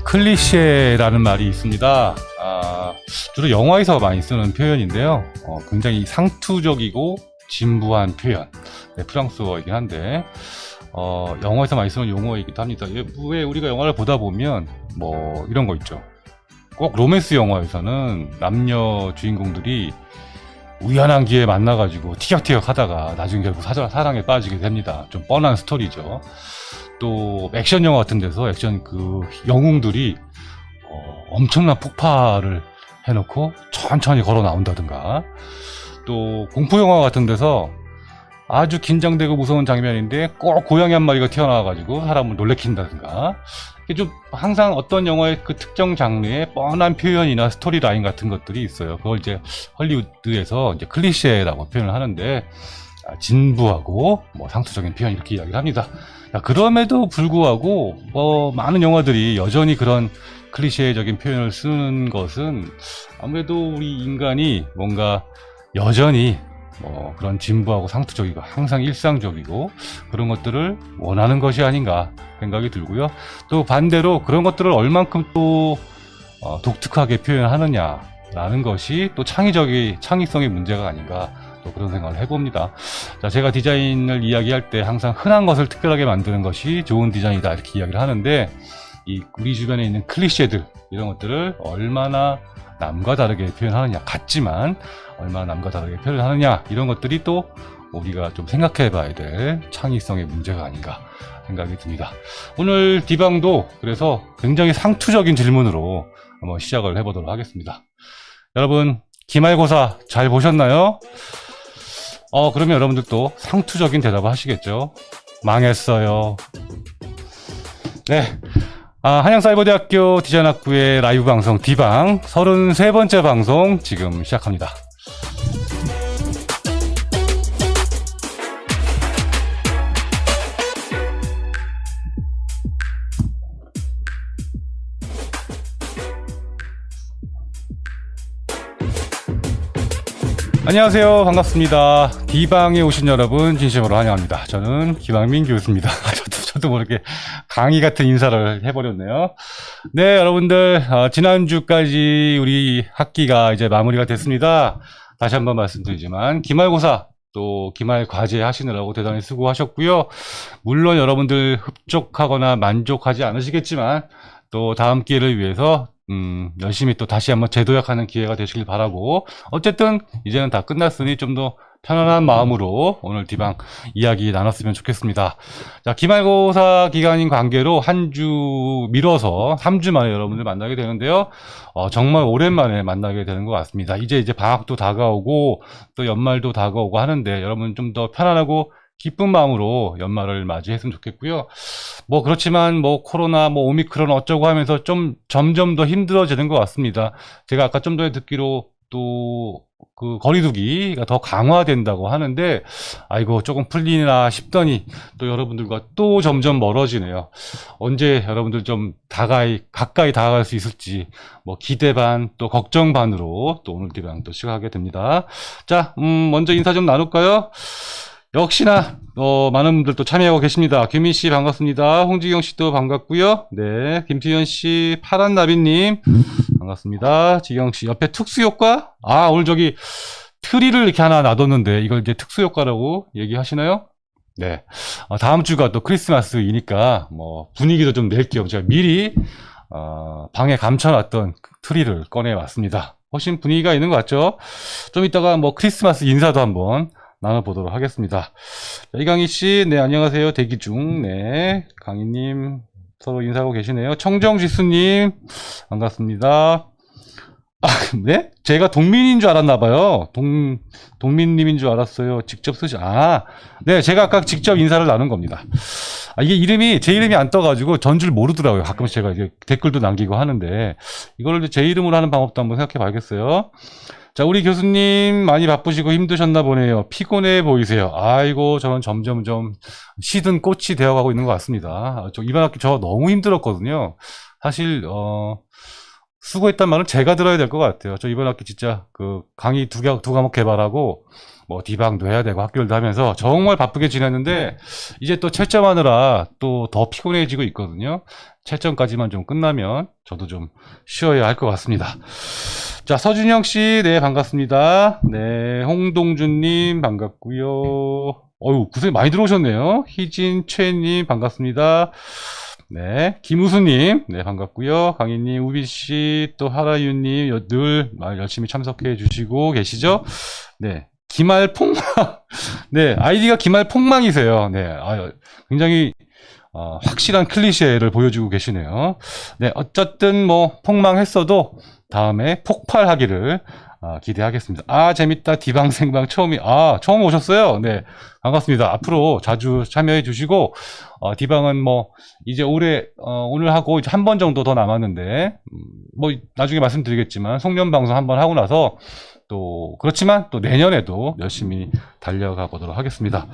클리셰라는 말이 있습니다. 주로 영화에서 많이 쓰는 표현인데요. 굉장히 상투적이고 진부한 표현. 네, 프랑스어이긴 한데, 영화에서 많이 쓰는 용어이기도 합니다. 왜 우리가 영화를 보다 보면, 뭐, 이런 거 있죠. 꼭 로맨스 영화에서는 남녀 주인공들이 우연한 기회에 만나가지고 티격태격 하다가 나중에 결국 사랑에 빠지게 됩니다. 좀 뻔한 스토리죠. 또 액션 영화 같은 데서 액션 그 영웅들이 엄청난 폭발을 해놓고 천천히 걸어 나온다든가, 또 공포 영화 같은 데서 아주 긴장되고 무서운 장면인데 꼭 고양이 한 마리가 튀어나와가지고 사람을 놀래킨다든가, 이게 좀 항상 어떤 영화의 그 특정 장르의 뻔한 표현이나 스토리 라인 같은 것들이 있어요. 그걸 이제 헐리우드에서 이제 클리셰라고 표현을 하는데, 진부하고 뭐 상투적인 표현 이렇게 이야기를 합니다. 그럼에도 불구하고 많은 영화들이 여전히 그런 클리셰적인 표현을 쓰는 것은 아무래도 우리 인간이 뭔가 여전히 그런 진부하고 상투적이고 항상 일상적이고 그런 것들을 원하는 것이 아닌가 생각이 들고요. 또 반대로 그런 것들을 얼만큼 또 독특하게 표현하느냐라는 것이 또 창의성의 문제가 아닌가, 또 그런 생각을 해봅니다. 자, 제가 디자인을 이야기할 때 항상 흔한 것을 특별하게 만드는 것이 좋은 디자인이다 이렇게 이야기를 하는데, 우리 주변에 있는 클리셰들, 이런 것들을 얼마나 남과 다르게 표현하느냐, 같지만 얼마나 남과 다르게 표현하느냐, 이런 것들이 또 우리가 좀 생각해 봐야 될 창의성의 문제가 아닌가 생각이 듭니다. 오늘 디방도 그래서 굉장히 상투적인 질문으로 한번 시작을 해보도록 하겠습니다. 여러분, 기말고사 잘 보셨나요? 그러면 여러분들도 상투적인 대답을 하시겠죠? 망했어요. 네. 한양사이버대학교 디자인학부의 라이브 방송 디방 33번째 방송 지금 시작합니다. 안녕하세요. 반갑습니다. 디방에 오신 여러분 진심으로 환영합니다. 저는 김학민 교수입니다. 저도 모르게 강의 같은 인사를 해버렸네요. 네, 여러분들, 지난주까지 우리 학기가 이제 마무리가 됐습니다. 다시 한번 말씀드리지만 기말고사 또 기말 과제 하시느라고 대단히 수고하셨고요. 물론 여러분들 흡족하거나 만족하지 않으시겠지만 또 다음 기회를 위해서 열심히 또 다시 한번 재도약하는 기회가 되시길 바라고, 어쨌든 이제는 다 끝났으니 좀 더 편안한 마음으로 오늘 디방 이야기 나눴으면 좋겠습니다. 자, 기말고사 기간인 관계로 한 주 미뤄서 3주 만에 여러분들 만나게 되는데요. 정말 오랜만에 만나게 되는 것 같습니다. 이제 방학도 다가오고 또 연말도 다가오고 하는데 여러분 좀 더 편안하고 기쁜 마음으로 연말을 맞이했으면 좋겠고요. 그렇지만 코로나 오미크론 어쩌고 하면서 좀 점점 더 힘들어지는 것 같습니다. 제가 아까 좀 전에 듣기로 또 그 거리두기가 더 강화된다고 하는데, 아이고 조금 풀리나 싶더니 또 여러분들과 또 점점 멀어지네요. 언제 여러분들 좀 가까이 다가갈 수 있을지 기대 반 또 걱정 반으로 또 오늘 디방 또 시작하게 됩니다. 자, 먼저 인사 좀 나눌까요? 역시나 많은 분들 또 참여하고 계십니다. 규민씨 반갑습니다. 홍지경씨도 반갑고요. 네, 김수현씨, 파란나비님 반갑습니다. 지경씨, 옆에 특수효과? 오늘 저기 트리를 이렇게 하나 놔뒀는데 이걸 이제 특수효과라고 얘기하시나요? 네, 다음 주가 또 크리스마스이니까 분위기도 좀 낼 겸 제가 미리 방에 감춰놨던 트리를 꺼내왔습니다. 훨씬 분위기가 있는 것 같죠? 좀 이따가 크리스마스 인사도 한번 나눠보도록 하겠습니다. 자, 이강희씨, 네, 안녕하세요. 대기 중. 네, 강희님 서로 인사하고 계시네요. 청정지수님 반갑습니다. 네? 제가 동민인 줄 알았나봐요. 동민님인 줄 알았어요. 직접 네, 제가 아까 직접 인사를 나눈 겁니다. 이게 제 이름이 안 떠가지고 전 줄 모르더라고요. 가끔씩 제가 이제 댓글도 남기고 하는데, 이거를 제 이름으로 하는 방법도 한번 생각해 봐야겠어요. 자, 우리 교수님 많이 바쁘시고 힘드셨나 보네요. 피곤해 보이세요. 아이고, 저는 점점점 시든 꽃이 되어가고 있는 것 같습니다. 이번 학기 저 너무 힘들었거든요. 사실 수고했단 말은 제가 들어야 될 것 같아요. 저 이번 학기 진짜 그 강의 두 과목 개발하고 뭐 디방도 해야 되고 학교일도 하면서 정말 바쁘게 지냈는데 이제 또 채점하느라 또 더 피곤해지고 있거든요. 채점까지만 좀 끝나면 저도 좀 쉬어야 할 것 같습니다. 자, 서준영 씨, 네, 반갑습니다. 네, 홍동준님, 반갑고요. 어유 구슬 많이 들어오셨네요. 희진, 최님, 반갑습니다. 네, 김우수님, 네, 반갑고요. 강희님, 우비씨, 또 하라유님, 늘 열심히 참석해 주시고 계시죠? 네, 기말폭망, 네, 아이디가 기말폭망이세요. 네, 굉장히 확실한 클리셰를 보여주고 계시네요. 네, 어쨌든 뭐 폭망했어도 다음에 폭발하기를 기대하겠습니다. 재밌다. 디방 생방 처음 오셨어요. 네, 반갑습니다. 앞으로 자주 참여해 주시고 디방은 뭐 이제 오늘 하고 이제 한 번 정도 더 남았는데 뭐 나중에 말씀드리겠지만 송년 방송 한번 하고 나서 또 그렇지만 또 내년에도 열심히 달려가 보도록 하겠습니다.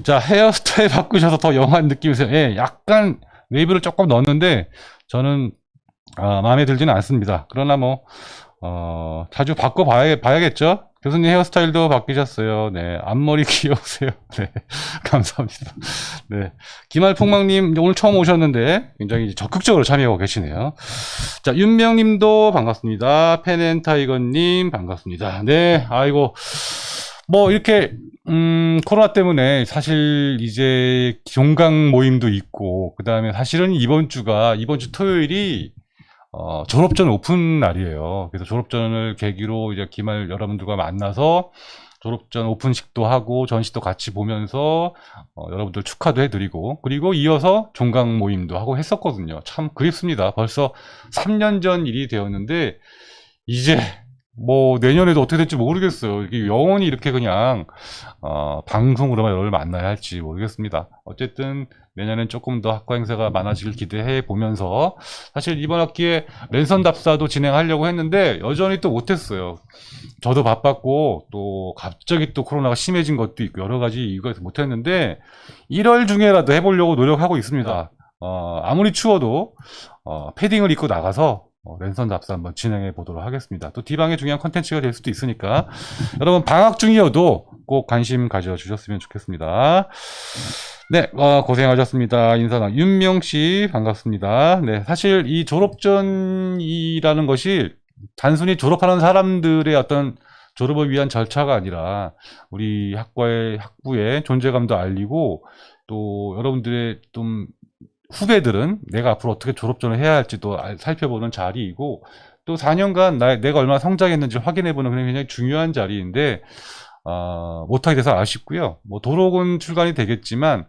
자, 헤어스타일 바꾸셔서 더 영한 느낌이세요. 예, 약간 웨이브를 조금 넣었는데 저는 마음에 들지는 않습니다. 그러나 뭐 자주 바꿔봐야겠죠. 교수님 헤어스타일도 바뀌셨어요. 네, 앞머리 귀여우세요. 네, 감사합니다. 네, 기말폭망님 오늘 처음 오셨는데 굉장히 적극적으로 참여하고 계시네요. 자, 윤명님도 반갑습니다. 펜앤타이거님 반갑습니다. 네, 아이고 뭐 이렇게 코로나 때문에 사실 이제 종강 모임도 있고 그 다음에 사실은 이번 주 토요일이 졸업전 오픈 날이에요. 그래서 졸업전을 계기로 이제 기말 여러분들과 만나서 졸업전 오픈식도 하고 전시도 같이 보면서 여러분들 축하도 해드리고 그리고 이어서 종강 모임도 하고 했었거든요. 참 그립습니다. 벌써 3년 전 일이 되었는데 이제 뭐 내년에도 어떻게 될지 모르겠어요. 이게 영원히 이렇게 그냥 방송으로만 여러분을 만나야 할지 모르겠습니다. 어쨌든 내년엔 조금 더 학과 행사가 많아지길 기대해 보면서 사실 이번 학기에 랜선 답사도 진행하려고 했는데 여전히 또 못했어요. 저도 바빴고 또 갑자기 또 코로나가 심해진 것도 있고 여러 가지 이유가 있어서 못했는데 1월 중에라도 해보려고 노력하고 있습니다. 아무리 추워도 패딩을 입고 나가서 랜선 답사 한번 진행해 보도록 하겠습니다. 또 디방의 중요한 컨텐츠가 될 수도 있으니까 여러분 방학 중이어도 꼭 관심 가져주셨으면 좋겠습니다. 네, 고생하셨습니다. 인사나 윤명씨 반갑습니다. 네, 사실 이 졸업전이라는 것이 단순히 졸업하는 사람들의 어떤 졸업을 위한 절차가 아니라 우리 학부의 존재감도 알리고 또 여러분들의 좀 후배들은 내가 앞으로 어떻게 졸업전을 해야 할지도 살펴보는 자리이고 또 4년간 내가 얼마나 성장했는지 확인해보는 굉장히 중요한 자리인데 못하게 돼서 아쉽고요. 뭐 도록은 출간이 되겠지만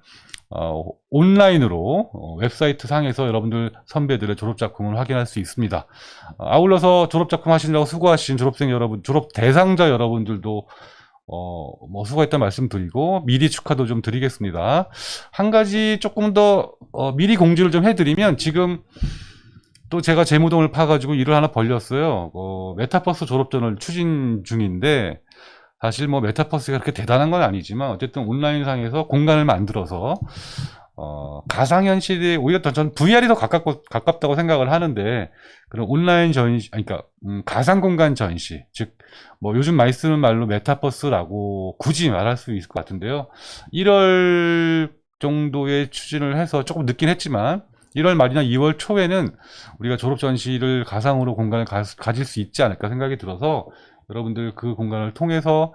온라인으로 웹사이트 상에서 여러분들 선배들의 졸업작품을 확인할 수 있습니다. 아울러서 졸업작품 하시느라고 수고하신 졸업생 여러분, 졸업 대상자 여러분들도 뭐 수고했다 말씀드리고 미리 축하도 좀 드리겠습니다. 한 가지 조금 더 미리 공지를 좀 해드리면 지금 또 제가 재무동을 파가지고 일을 하나 벌렸어요. 메타버스 졸업전을 추진 중인데 사실 뭐 메타버스가 그렇게 대단한 건 아니지만 어쨌든 온라인상에서 공간을 만들어서 가상현실에 오히려 전 VR이 더 가깝다고 생각을 하는데 그런 온라인 전시, 그러니까 가상공간 전시, 즉 뭐 요즘 많이 쓰는 말로 메타버스라고 굳이 말할 수 있을 것 같은데요. 1월 정도에 추진을 해서 조금 늦긴 했지만 1월 말이나 2월 초에는 우리가 졸업 전시를 가상으로 공간을 가질 수 있지 않을까 생각이 들어서 여러분들 그 공간을 통해서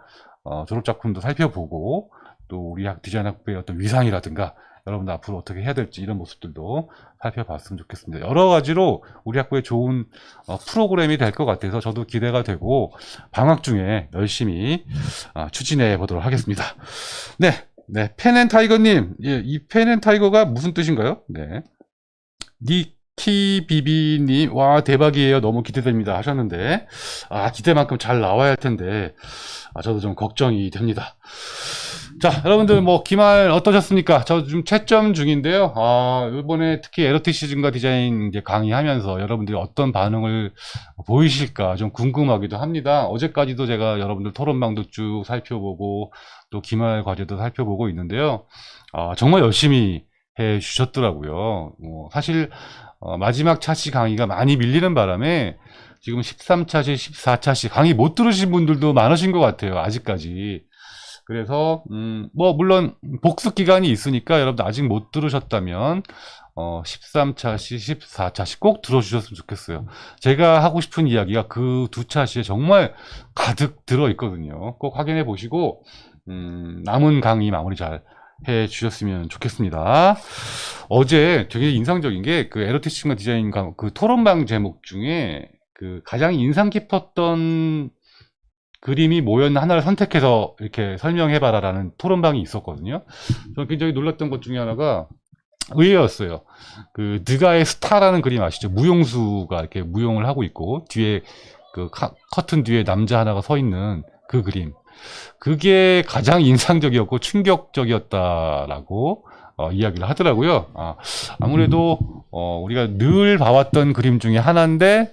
졸업작품도 살펴보고 또 우리 디자인 학부의 어떤 위상이라든가 여러분들 앞으로 어떻게 해야 될지 이런 모습들도 살펴봤으면 좋겠습니다. 여러 가지로 우리 학부의 좋은 프로그램이 될 것 같아서 저도 기대가 되고 방학 중에 열심히 추진해 보도록 하겠습니다. 네, 펜앤타이거님, 예, 이 펜앤타이거가 무슨 뜻인가요? 네, 니키비비님, 와 대박이에요. 너무 기대됩니다 하셨는데 기대만큼 잘 나와야 할 텐데 저도 좀 걱정이 됩니다. 자, 여러분들 뭐 기말 어떠셨습니까? 저 지금 채점 중인데요. 이번에 특히 에러티 시즌과 디자인 이제 강의하면서 여러분들이 어떤 반응을 보이실까 좀 궁금하기도 합니다. 어제까지도 제가 여러분들 토론방도 쭉 살펴보고 또 기말 과제도 살펴보고 있는데요. 정말 열심히 해 주셨더라고요. 사실 마지막 차시 강의가 많이 밀리는 바람에 지금 13차시, 14차시 강의 못 들으신 분들도 많으신 것 같아요. 아직까지. 그래서 뭐 물론 복습 기간이 있으니까 여러분들 아직 못 들으셨다면 13차시, 14차시 꼭 들어주셨으면 좋겠어요. 제가 하고 싶은 이야기가 그 두 차시에 정말 가득 들어 있거든요. 꼭 확인해 보시고 남은 강의 마무리 잘 해 주셨으면 좋겠습니다. 어제 되게 인상적인 게 그 에로티식과 디자인 그 토론방 제목 중에 그 가장 인상 깊었던 그림이 뭐였나 하나를 선택해서 이렇게 설명해봐라라는 토론방이 있었거든요. 저는 굉장히 놀랐던 것 중에 하나가 의외였어요. 그 느가의 스타라는 그림 아시죠? 무용수가 이렇게 무용을 하고 있고 뒤에 그 커튼 뒤에 남자 하나가 서 있는 그 그림. 그게 가장 인상적이었고 충격적이었다라고 이야기를 하더라고요. 아무래도 우리가 늘 봐왔던 그림 중에 하나인데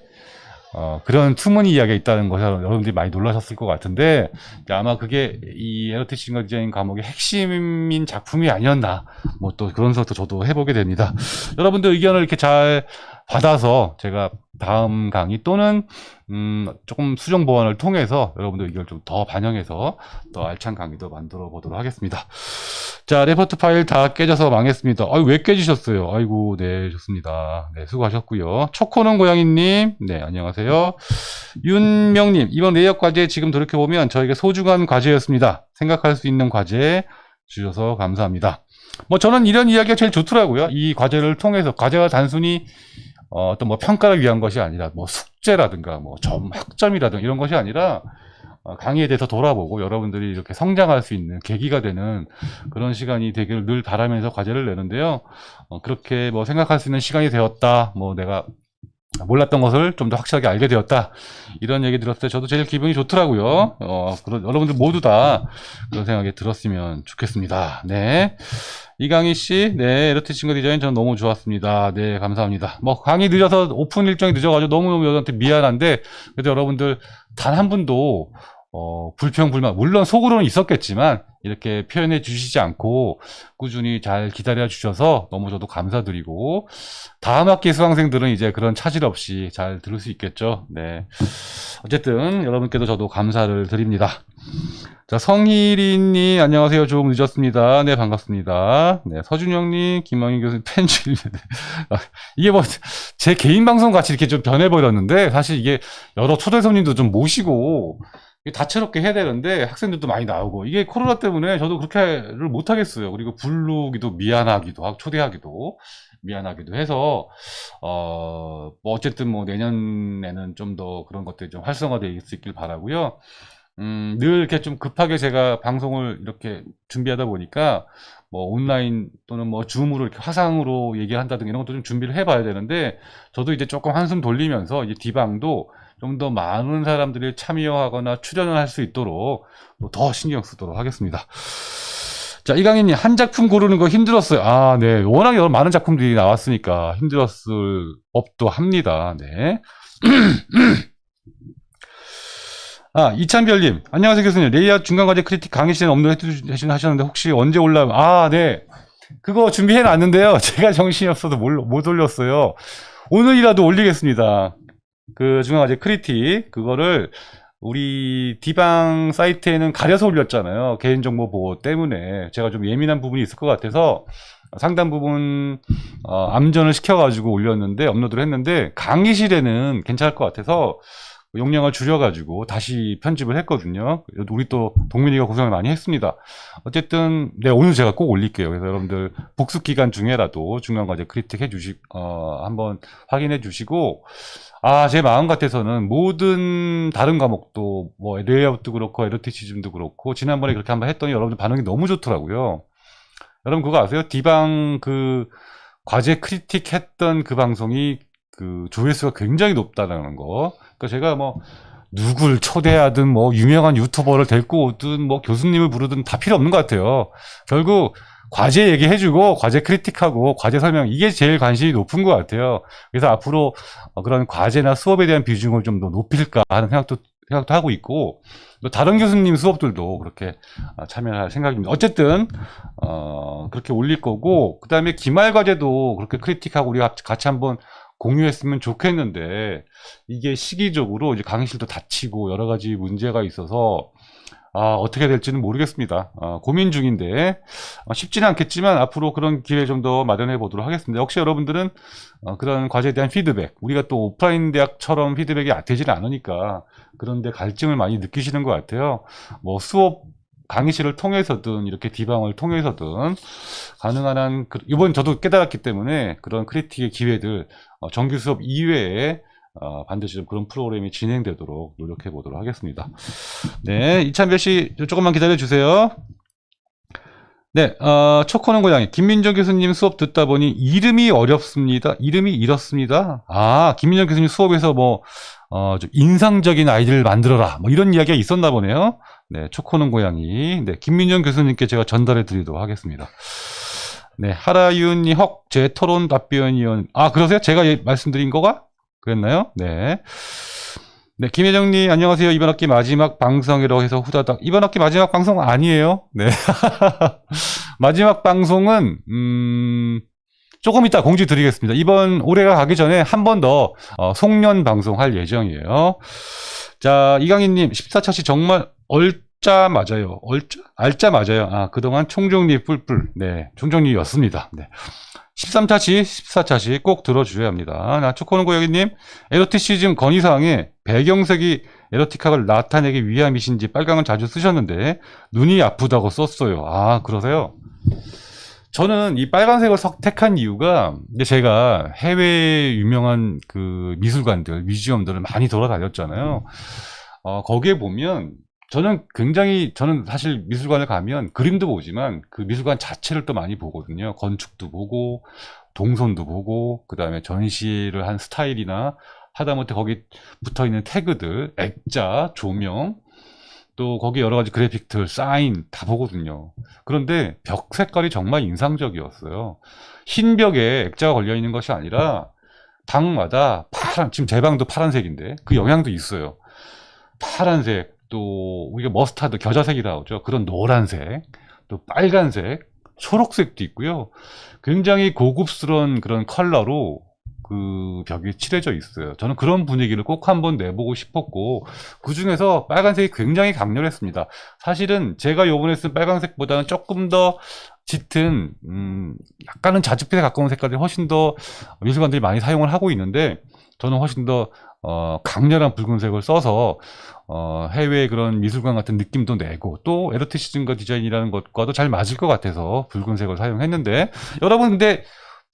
그런 투머니 이야기가 있다는 것에 여러분들이 많이 놀라셨을 것 같은데 아마 그게 이 에로티식과 디자인 과목의 핵심인 작품이 아니었나 뭐 또 그런 생각도 저도 해보게 됩니다. 여러분들 의견을 이렇게 잘 받아서 제가 다음 강의 또는 조금 수정 보완을 통해서 여러분들 의견을 좀 더 반영해서 더 알찬 강의도 만들어 보도록 하겠습니다. 자, 레포트 파일 다 깨져서 망했습니다. 왜 깨지셨어요? 아이고, 네, 좋습니다. 네, 수고하셨고요. 초코는 고양이님, 네, 안녕하세요. 윤명님, 이번 내역 과제 지금 돌이켜보면 저에게 소중한 과제였습니다. 생각할 수 있는 과제 주셔서 감사합니다. 뭐 저는 이런 이야기가 제일 좋더라고요. 이 과제를 통해서 과제가 단순히 어떤 뭐 평가를 위한 것이 아니라 뭐 숙제라든가 뭐 학점이라든가 이런 것이 아니라 강의에 대해서 돌아보고 여러분들이 이렇게 성장할 수 있는 계기가 되는 그런 시간이 되기를 늘 바라면서 과제를 내는데요. 그렇게 뭐 생각할 수 있는 시간이 되었다. 뭐 내가 몰랐던 것을 좀 더 확실하게 알게 되었다. 이런 얘기 들었을 때 저도 제일 기분이 좋더라고요. 여러분들 모두 다 그런 생각이 들었으면 좋겠습니다. 네. 이강희 씨, 네, 에로티식과 디자인 저는 너무 좋았습니다. 네, 감사합니다. 뭐 강의 늦어서 오픈 일정이 늦어가지고 너무너무 여러분한테 미안한데 그래도 여러분들 단 한 분도 불평불만 물론 속으로는 있었겠지만 이렇게 표현해 주시지 않고 꾸준히 잘 기다려 주셔서 너무 저도 감사드리고 다음 학기 수강생들은 이제 그런 차질 없이 잘 들을 수 있겠죠. 네, 어쨌든 여러분께도 저도 감사를 드립니다. 자, 성희린님 안녕하세요. 조금 늦었습니다. 네, 반갑습니다. 네, 서준영님, 김광인 교수님 팬줄 이게 뭐 제 개인 방송 같이 이렇게 좀 변해버렸는데 사실 이게 여러 초대 손님도 좀 모시고 다채롭게 해야 되는데 학생들도 많이 나오고 이게 코로나 때문에 저도 그렇게를 못하겠어요. 그리고 부르기도 미안하기도 하고 초대하기도 미안하기도 해서 뭐 어쨌든 뭐 내년에는 좀 더 그런 것들이 좀 활성화되어 있길 바라고요. 늘 이렇게 좀 급하게 제가 방송을 이렇게 준비하다 보니까 뭐 온라인 또는 뭐 줌으로 이렇게 화상으로 얘기한다든가 이런 것도 좀 준비를 해봐야 되는데 저도 이제 조금 한숨 돌리면서 이제 디방도 좀 더 많은 사람들이 참여하거나 출연을 할 수 있도록 더 신경 쓰도록 하겠습니다. 자, 이강희님 한 작품 고르는 거 힘들었어요. 네, 워낙 여러 많은 작품들이 나왔으니까 힘들었을 법도 합니다. 네. 이찬별님, 안녕하세요 교수님. 레이아웃 중간과제 크리틱 강의 시간에 업로드 하셨는데 혹시 언제 올라오면? 네. 그거 준비해 놨는데요. 제가 정신이 없어서 못 올렸어요. 오늘이라도 올리겠습니다. 그 중간과제 크리틱, 그거를 우리 디방 사이트에는 가려서 올렸잖아요. 개인정보 보호 때문에. 제가 좀 예민한 부분이 있을 것 같아서 상당 부분 암전을 시켜가지고 올렸는데, 업로드를 했는데, 강의실에는 괜찮을 것 같아서 용량을 줄여가지고 다시 편집을 했거든요. 우리 또 동민이가 고생을 많이 했습니다. 어쨌든 네, 오늘 제가 꼭 올릴게요. 그래서 여러분들 복습 기간 중에라도 중간과제 크리틱 한번 확인해 주시고 제 마음 같아서는 모든 다른 과목도 뭐 레이아웃도 그렇고 에로티시즘도 그렇고 지난번에 그렇게 한번 했더니 여러분들 반응이 너무 좋더라고요. 여러분 그거 아세요? 디방 그 과제 크리틱 했던 그 방송이 그 조회수가 굉장히 높다라는 거. 그러니까 제가 뭐 누굴 초대하든 뭐 유명한 유튜버를 데리고 오든 뭐 교수님을 부르든 다 필요 없는 것 같아요. 결국 과제 얘기해주고 과제 크리틱하고 과제 설명 이게 제일 관심이 높은 것 같아요. 그래서 앞으로 그런 과제나 수업에 대한 비중을 좀 더 높일까 하는 생각도 하고 있고 또 다른 교수님 수업들도 그렇게 참여할 생각입니다. 어쨌든 그렇게 올릴 거고 그 다음에 기말 과제도 그렇게 크리틱하고 우리가 같이 한번 공유했으면 좋겠는데, 이게 시기적으로 이제 강의실도 닫히고 여러 가지 문제가 있어서 어떻게 될지는 모르겠습니다. 고민 중인데 쉽지는 않겠지만 앞으로 그런 기회 좀 더 마련해 보도록 하겠습니다. 혹시 여러분들은 그런 과제에 대한 피드백, 우리가 또 오프라인 대학처럼 피드백이 되지는 않으니까 그런데 갈증을 많이 느끼시는 것 같아요. 뭐 수업 강의실을 통해서든 이렇게 디방을 통해서든 가능한 한 이번 저도 깨달았기 때문에 그런 크리틱의 기회들 정규 수업 이외에 반드시 좀 그런 프로그램이 진행되도록 노력해 보도록 하겠습니다. 네, 이찬별 씨 조금만 기다려 주세요. 네, 초코는 고양이 김민정 교수님 수업 듣다 보니 이름이 어렵습니다. 이름이 이렇습니다. 김민정 교수님 수업에서 뭐 좀 인상적인 아이디를 만들어라 뭐 이런 이야기가 있었나 보네요. 네, 초코는 고양이. 네, 김민정 교수님께 제가 전달해 드리도록 하겠습니다. 네, 하라윤이 제 토론 답변이요. 그러세요? 제가 말씀드린 거가 그랬나요? 네. 네, 김혜정님, 안녕하세요. 이번 학기 마지막 방송이라고 해서 후다닥. 이번 학기 마지막 방송 아니에요. 네. 마지막 방송은, 조금 이따 공지 드리겠습니다. 이번 올해가 가기 전에 한 번 더, 송년 방송할 예정이에요. 자, 이강희님, 14차시 정말 얼짜 맞아요. 알짜 맞아요. 그동안 총정리 뿔뿔. 네, 총정리였습니다. 네. 13차시, 14차시 꼭 들어주셔야 합니다. 초코는 고양이님, 에로티시즘 건의사항에 배경색이 에로틱학을 나타내기 위함이신지 빨강은 자주 쓰셨는데 눈이 아프다고 썼어요. 그러세요? 저는 이 빨간색을 택한 이유가 제가 해외 유명한 그 미술관들, 뮤지엄들을 많이 돌아다녔잖아요. 거기에 보면 저는 사실 미술관을 가면 그림도 보지만 그 미술관 자체를 또 많이 보거든요. 건축도 보고, 동선도 보고, 그 다음에 전시를 한 스타일이나 하다못해 거기 붙어 있는 태그들, 액자, 조명, 또 거기 여러 가지 그래픽들, 사인 다 보거든요. 그런데 벽 색깔이 정말 인상적이었어요. 흰 벽에 액자가 걸려 있는 것이 아니라 방마다 지금 제 방도 파란색인데 그 영향도 있어요. 파란색, 또 우리가 머스타드 겨자색이라고 하죠. 그런 노란색, 또 빨간색, 초록색도 있고요. 굉장히 고급스러운 그런 컬러로 그 벽이 칠해져 있어요. 저는 그런 분위기를 꼭 한번 내보고 싶었고, 그 중에서 빨간색이 굉장히 강렬했습니다. 사실은 제가 요번에 쓴 빨간색보다는 조금 더 짙은 약간은 자줏빛에 가까운 색깔이 훨씬 더 미술관들이 많이 사용을 하고 있는데, 저는 훨씬 더 강렬한 붉은색을 써서 해외 그런 미술관 같은 느낌도 내고, 또 에로티시즘과 디자인이라는 것과도 잘 맞을 것 같아서 붉은색을 사용했는데, 여러분 근데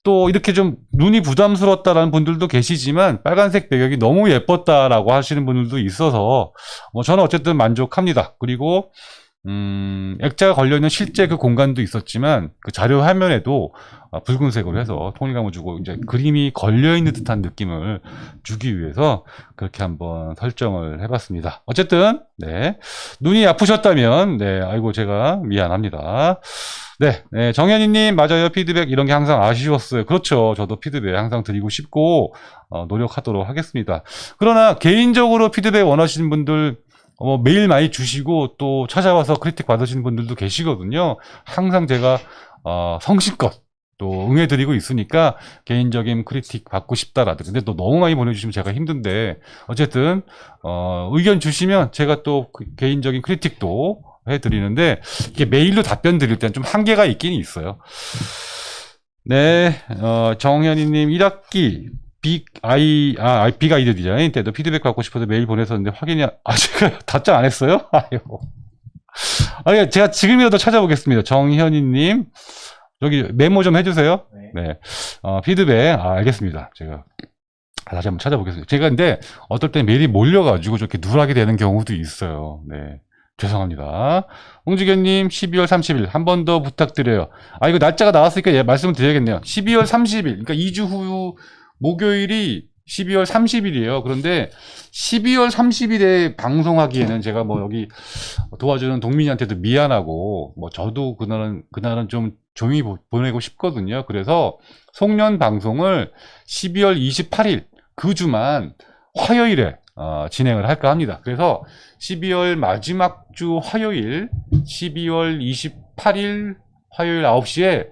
또 이렇게 좀 눈이 부담스럽다라는 분들도 계시지만 빨간색 배경이 너무 예뻤다라고 하시는 분들도 있어서 저는 어쨌든 만족합니다. 그리고 액자가 걸려있는 실제 그 공간도 있었지만 그 자료 화면에도 붉은색으로 해서 통일감을 주고 이제 그림이 걸려있는 듯한 느낌을 주기 위해서 그렇게 한번 설정을 해봤습니다. 어쨌든 네, 눈이 아프셨다면 아이고 제가 미안합니다. 네, 정현이님 맞아요. 피드백 이런 게 항상 아쉬웠어요. 그렇죠. 저도 피드백 항상 드리고 싶고 노력하도록 하겠습니다. 그러나 개인적으로 피드백 원하시는 분들 메일 많이 주시고 또 찾아와서 크리틱 받으시는 분들도 계시거든요. 항상 제가 성실껏 또 응해드리고 있으니까 개인적인 크리틱 받고 싶다라든지, 근데 또 너무 많이 보내주시면 제가 힘든데 어쨌든 의견 주시면 제가 또 개인적인 크리틱도 해드리는데 이게 메일로 답변 드릴 때는 좀 한계가 있긴 있어요. 네, 정현이님 1학기 빅아이디어 디자인 때도 피드백 받고 싶어서 메일 보냈었는데 확인이 제가 답장 안 했어요? 아이고. 제가 지금이라도 찾아보겠습니다. 정현이님 여기 메모 좀 해주세요. 네, 피드백 알겠습니다. 제가 다시 한번 찾아보겠습니다. 제가 근데 어떨 때 메일이 몰려가지고 저렇게 누락이 되는 경우도 있어요. 네. 죄송합니다. 홍지견님 12월 30일 한 번 더 부탁드려요. 이거 날짜가 나왔으니까 말씀을 드려야겠네요. 12월 30일 그러니까 2주 후 목요일이 12월 30일이에요. 그런데 12월 30일에 방송하기에는 제가 여기 도와주는 동민이한테도 미안하고 저도 그날은 좀 조용히 보내고 싶거든요. 그래서 송년 방송을 12월 28일 그 주만 화요일에 진행을 할까 합니다. 그래서 12월 마지막 주 화요일 12월 28일 화요일 9시에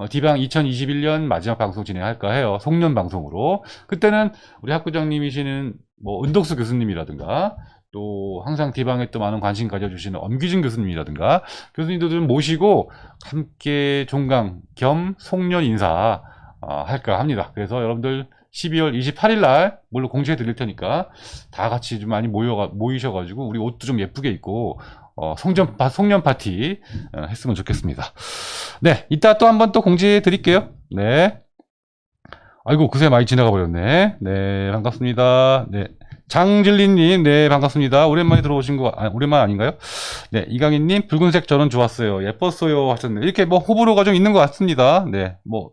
D방 2021년 마지막 방송 진행할까 해요. 송년 방송으로. 그때는 우리 학부장님이시는 뭐 은덕수 교수님이라든가 또 항상 D방에 또 많은 관심 가져주시는 엄규진 교수님이라든가 교수님들을 모시고 함께 종강 겸 송년 인사 할까 합니다. 그래서 여러분들 12월 28일 날 물론 공지해 드릴 테니까 다 같이 좀 많이 모이셔가지고 우리 옷도 좀 예쁘게 입고 송년 파티 했으면 좋겠습니다. 네, 이따 또 한번 또 공지해 드릴게요. 네. 아이고, 그새 많이 지나가 버렸네. 네, 반갑습니다. 네. 장진리님, 네, 반갑습니다. 오랜만에 들어오신 거, 오랜만 아닌가요? 네, 이강인님, 붉은색 전원 좋았어요. 예뻤어요. 하셨네요. 이렇게 뭐 호불호가 좀 있는 것 같습니다. 네, 뭐,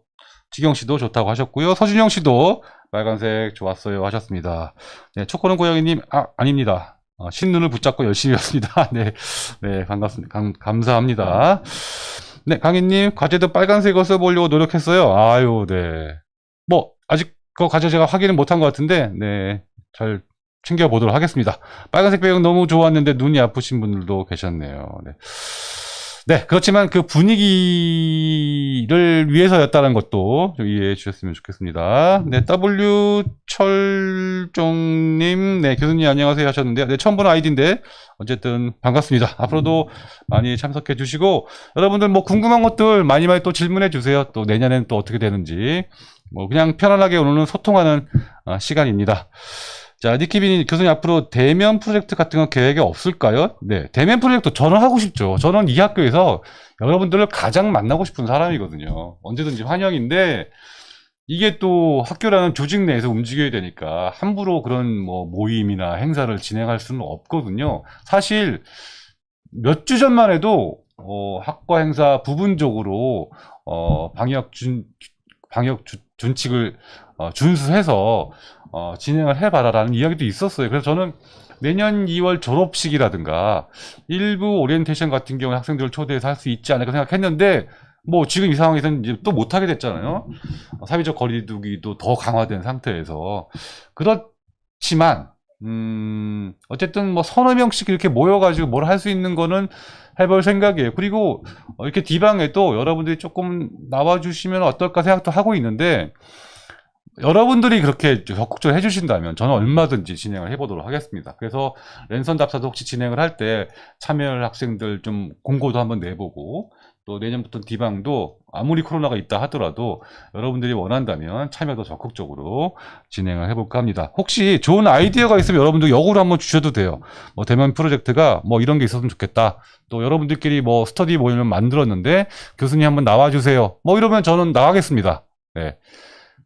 지경씨도 좋다고 하셨고요. 서준영씨도 빨간색 좋았어요. 하셨습니다. 네, 초코는 고양이님, 아닙니다. 신눈을 붙잡고 열심히 했습니다. 네, 네, 반갑습니다. 감사합니다. 네, 강희님, 과제도 빨간색을 써보려고 노력했어요. 아유, 네. 뭐, 아직 그 과제 제가 확인은 못한 것 같은데, 네, 잘 챙겨보도록 하겠습니다. 빨간색 배경 너무 좋았는데 눈이 아프신 분들도 계셨네요. 네. 네, 그렇지만 그 분위기를 위해서였다는 것도 좀 이해해 주셨으면 좋겠습니다. 네, W철종님, 네, 교수님 안녕하세요 하셨는데, 네, 처음 보는 아이디인데, 어쨌든 반갑습니다. 앞으로도 많이 참석해 주시고, 여러분들 뭐 궁금한 것들 많이 또 질문해 주세요. 또 내년엔 또 어떻게 되는지. 뭐 그냥 편안하게 오늘은 소통하는 시간입니다. 자, 니키빈이 교수님 앞으로 대면 프로젝트 같은 건 계획이 없을까요? 네, 대면 프로젝트 저는 하고 싶죠. 저는 이 학교에서 여러분들을 가장 만나고 싶은 사람이거든요. 언제든지 환영인데 이게 또 학교라는 조직 내에서 움직여야 되니까 함부로 그런 뭐 모임이나 행사를 진행할 수는 없거든요. 사실 몇 주 전만 해도 학과 행사 부분적으로 방역 준칙을 준수해서 진행을 해봐라라는 이야기도 있었어요. 그래서 저는 내년 2월 졸업식이라든가 일부 오리엔테이션 같은 경우에 학생들을 초대해서 할 수 있지 않을까 생각했는데 뭐 지금 이 상황에서는 이제 또 못하게 됐잖아요. 사회적 거리두기도 더 강화된 상태에서. 그렇지만 어쨌든 뭐 서너 명씩 이렇게 모여가지고 뭘 할 수 있는 거는 해볼 생각이에요. 그리고 이렇게 D방에도 여러분들이 조금 나와주시면 어떨까 생각도 하고 있는데 여러분들이 그렇게 적극적으로 해주신다면 저는 얼마든지 진행을 해보도록 하겠습니다. 그래서 랜선 답사도 혹시 진행을 할 때 참여할 학생들 좀 공고도 한번 내보고 또 내년부터 D방도 아무리 코로나가 있다 하더라도 여러분들이 원한다면 참여도 적극적으로 진행을 해볼까 합니다. 혹시 좋은 아이디어가 있으면 여러분들 역으로 한번 주셔도 돼요. 뭐 대면 프로젝트가 뭐 이런 게 있었으면 좋겠다. 또 여러분들끼리 뭐 스터디 모임을 만들었는데 교수님 한번 나와주세요. 뭐 이러면 저는 나가겠습니다. 네.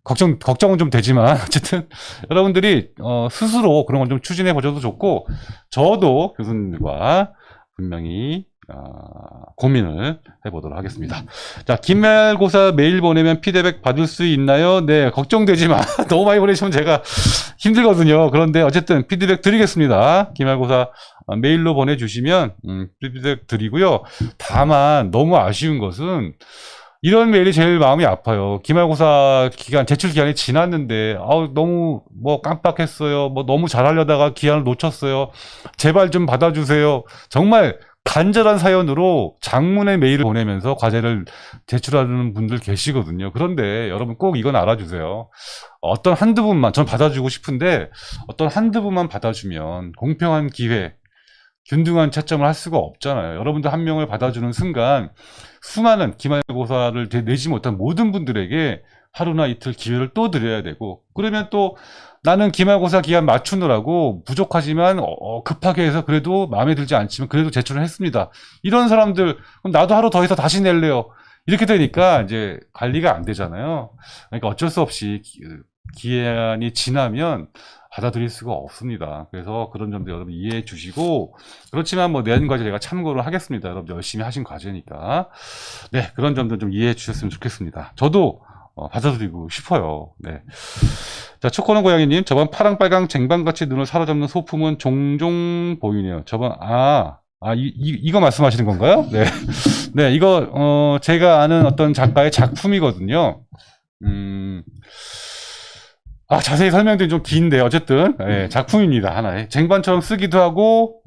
걱정은 좀 되지만 어쨌든 여러분들이 스스로 그런 걸 좀 추진해 보셔도 좋고 저도 교수님들과 분명히 고민을 해보도록 하겠습니다. 자, 기말고사 메일 보내면 피드백 받을 수 있나요? 네, 걱정되지 마. 너무 많이 보내시면 제가 힘들거든요. 그런데 어쨌든 피드백 드리겠습니다. 기말고사 메일로 보내주시면 피드백 드리고요. 다만 너무 아쉬운 것은 이런 메일이 제일 마음이 아파요. 기말고사 기간, 제출 기간이 지났는데, 너무 뭐 깜빡했어요. 뭐 너무 잘하려다가 기한을 놓쳤어요. 제발 좀 받아주세요. 정말 간절한 사연으로 장문의 메일을 보내면서 과제를 제출하는 분들 계시거든요. 그런데 여러분 꼭 이건 알아주세요. 어떤 한두 분만, 전 받아주고 싶은데, 어떤 한두 분만 받아주면 공평한 기회, 균등한 채점을 할 수가 없잖아요. 여러분들 한 명을 받아주는 순간 수많은 기말고사를 내지 못한 모든 분들에게 하루나 이틀 기회를 또 드려야 되고 그러면 또 나는 기말고사 기간 맞추느라고 부족하지만 급하게 해서 그래도 마음에 들지 않지만 그래도 제출을 했습니다. 이런 사람들 그럼 나도 하루 더 해서 다시 낼래요. 이렇게 되니까 이제 관리가 안 되잖아요. 그러니까 어쩔 수 없이 기한이 지나면 받아들일 수가 없습니다. 그래서 그런 점들 여러분 이해해 주시고 그렇지만 뭐 내년 과제 제가 참고를 하겠습니다. 여러분 열심히 하신 과제니까 네 그런 점들 좀 이해해 주셨으면 좋겠습니다. 저도 받아들이고 싶어요. 네. 자 초코는 고양이님 저번 파랑 빨강 쟁반같이 눈을 사로잡는 소품은 종종 보이네요. 저번 이거 말씀하시는 건가요? 네. 네 이거 제가 아는 어떤 작가의 작품이거든요. 자세히 설명드리면 좀 긴데, 어쨌든, 예, 작품입니다, 하나의. 쟁반처럼 쓰기도 하고,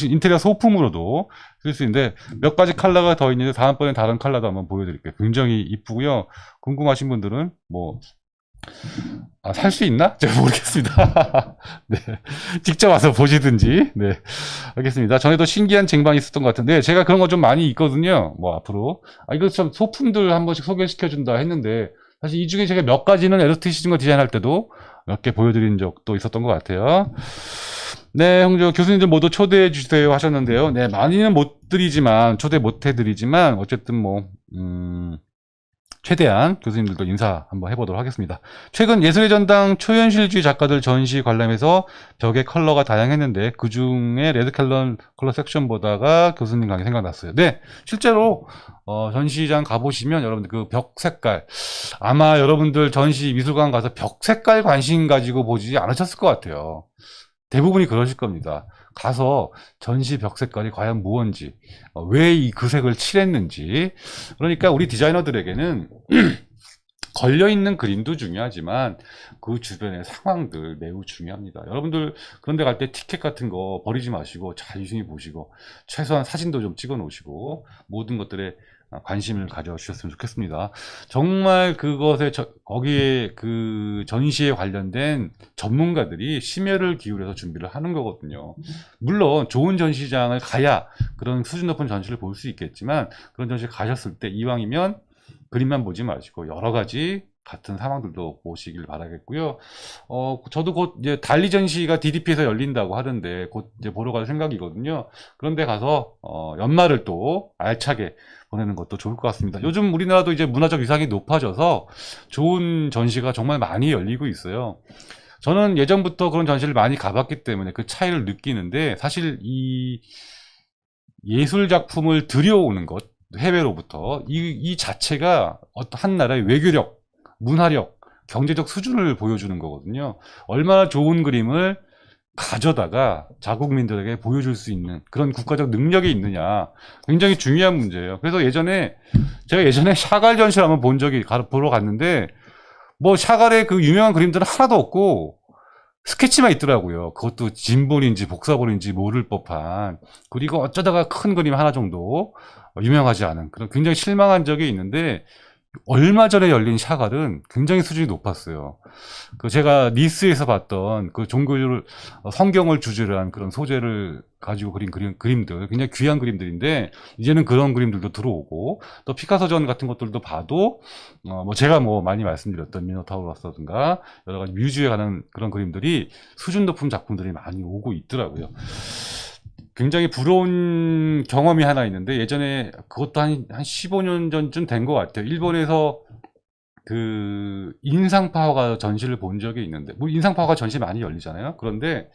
인테리어 소품으로도 쓸 수 있는데, 몇 가지 컬러가 더 있는데, 다음번에 다른 컬러도 한번 보여드릴게요. 굉장히 이쁘고요. 궁금하신 분들은, 살 수 있나? 제가 모르겠습니다. 네. 직접 와서 보시든지, 네. 알겠습니다. 전에도 신기한 쟁반이 있었던 것 같은데, 제가 그런 거 좀 많이 있거든요. 앞으로. 이거 참 소품들 한 번씩 소개시켜준다 했는데, 사실 이 중에 제가 몇 가지는 에로틱 시즌거 디자인할 때도 몇 개 보여드린 적도 있었던 것 같아요. 네, 형조 교수님들 모두 초대해 주세요 하셨는데요. 네, 많이는 못 드리지만, 초대 못 해드리지만, 어쨌든 최대한 교수님들도 인사 한번 해보도록 하겠습니다. 최근 예술의 전당 초현실주의 작가들 전시 관람해서 벽의 컬러가 다양했는데 그 중에 레드 컬러 섹션 보다가 교수님 강의 생각났어요. 네, 실제로 전시장 가보시면 여러분들 그 벽 색깔, 아마 여러분들 전시 미술관 가서 벽 색깔 관심 가지고 보지 않으셨을 것 같아요. 대부분이 그러실 겁니다. 가서 전시 벽 색깔이 과연 무언지, 왜 그 색을 칠했는지. 그러니까 우리 디자이너들에게는 걸려있는 그림도 중요하지만 그 주변의 상황들 매우 중요합니다. 여러분들 그런 데 갈 때 티켓 같은 거 버리지 마시고 잘 유심히 보시고 최소한 사진도 좀 찍어 놓으시고 모든 것들에 관심을 가져주셨으면 좋겠습니다. 정말 거기에 그 전시에 관련된 전문가들이 심혈을 기울여서 준비를 하는 거거든요. 물론 좋은 전시장을 가야 그런 수준 높은 전시를 볼 수 있겠지만 그런 전시를 가셨을 때 이왕이면 그림만 보지 마시고 여러 가지 같은 상황들도 보시길 바라겠고요. 저도 곧 이제 달리 전시가 DDP에서 열린다고 하던데 곧 이제 보러 갈 생각이거든요. 그런데 가서 연말을 또 알차게 보내는 것도 좋을 것 같습니다. 요즘 우리나라도 이제 문화적 위상이 높아져서 좋은 전시가 정말 많이 열리고 있어요. 저는 예전부터 그런 전시를 많이 가봤기 때문에 그 차이를 느끼는데 사실 이 예술 작품을 들여오는 것, 해외로부터 이 자체가 어떤 한 나라의 외교력, 문화력, 경제적 수준을 보여주는 거거든요. 얼마나 좋은 그림을 가져다가 자국민들에게 보여줄 수 있는 그런 국가적 능력이 있느냐, 굉장히 중요한 문제예요. 그래서 제가 예전에 샤갈 전시를 한번 본 적이 보러 갔는데 샤갈의 그 유명한 그림들은 하나도 없고 스케치만 있더라고요. 그것도 진본인지 복사본인지 모를 법한. 그리고 어쩌다가 큰 그림 하나 정도 유명하지 않은 그런 굉장히 실망한 적이 있는데 얼마 전에 열린 샤갈은 굉장히 수준이 높았어요. 제가 니스에서 봤던 그 성경을 주제로 한 그런 소재를 가지고 그린 그림들, 굉장히 귀한 그림들인데, 이제는 그런 그림들도 들어오고, 또 피카소전 같은 것들도 봐도, 제가 많이 말씀드렸던 미노타우로스라든가, 여러 가지 뮤즈에 관한 그런 그림들이 수준 높은 작품들이 많이 오고 있더라고요. 굉장히 부러운 경험이 하나 있는데 예전에 그것도 한 15년 전쯤 된 것 같아요. 일본에서 그 인상파화가 전시를 본 적이 있는데 인상파화가 전시 많이 열리잖아요. 그런데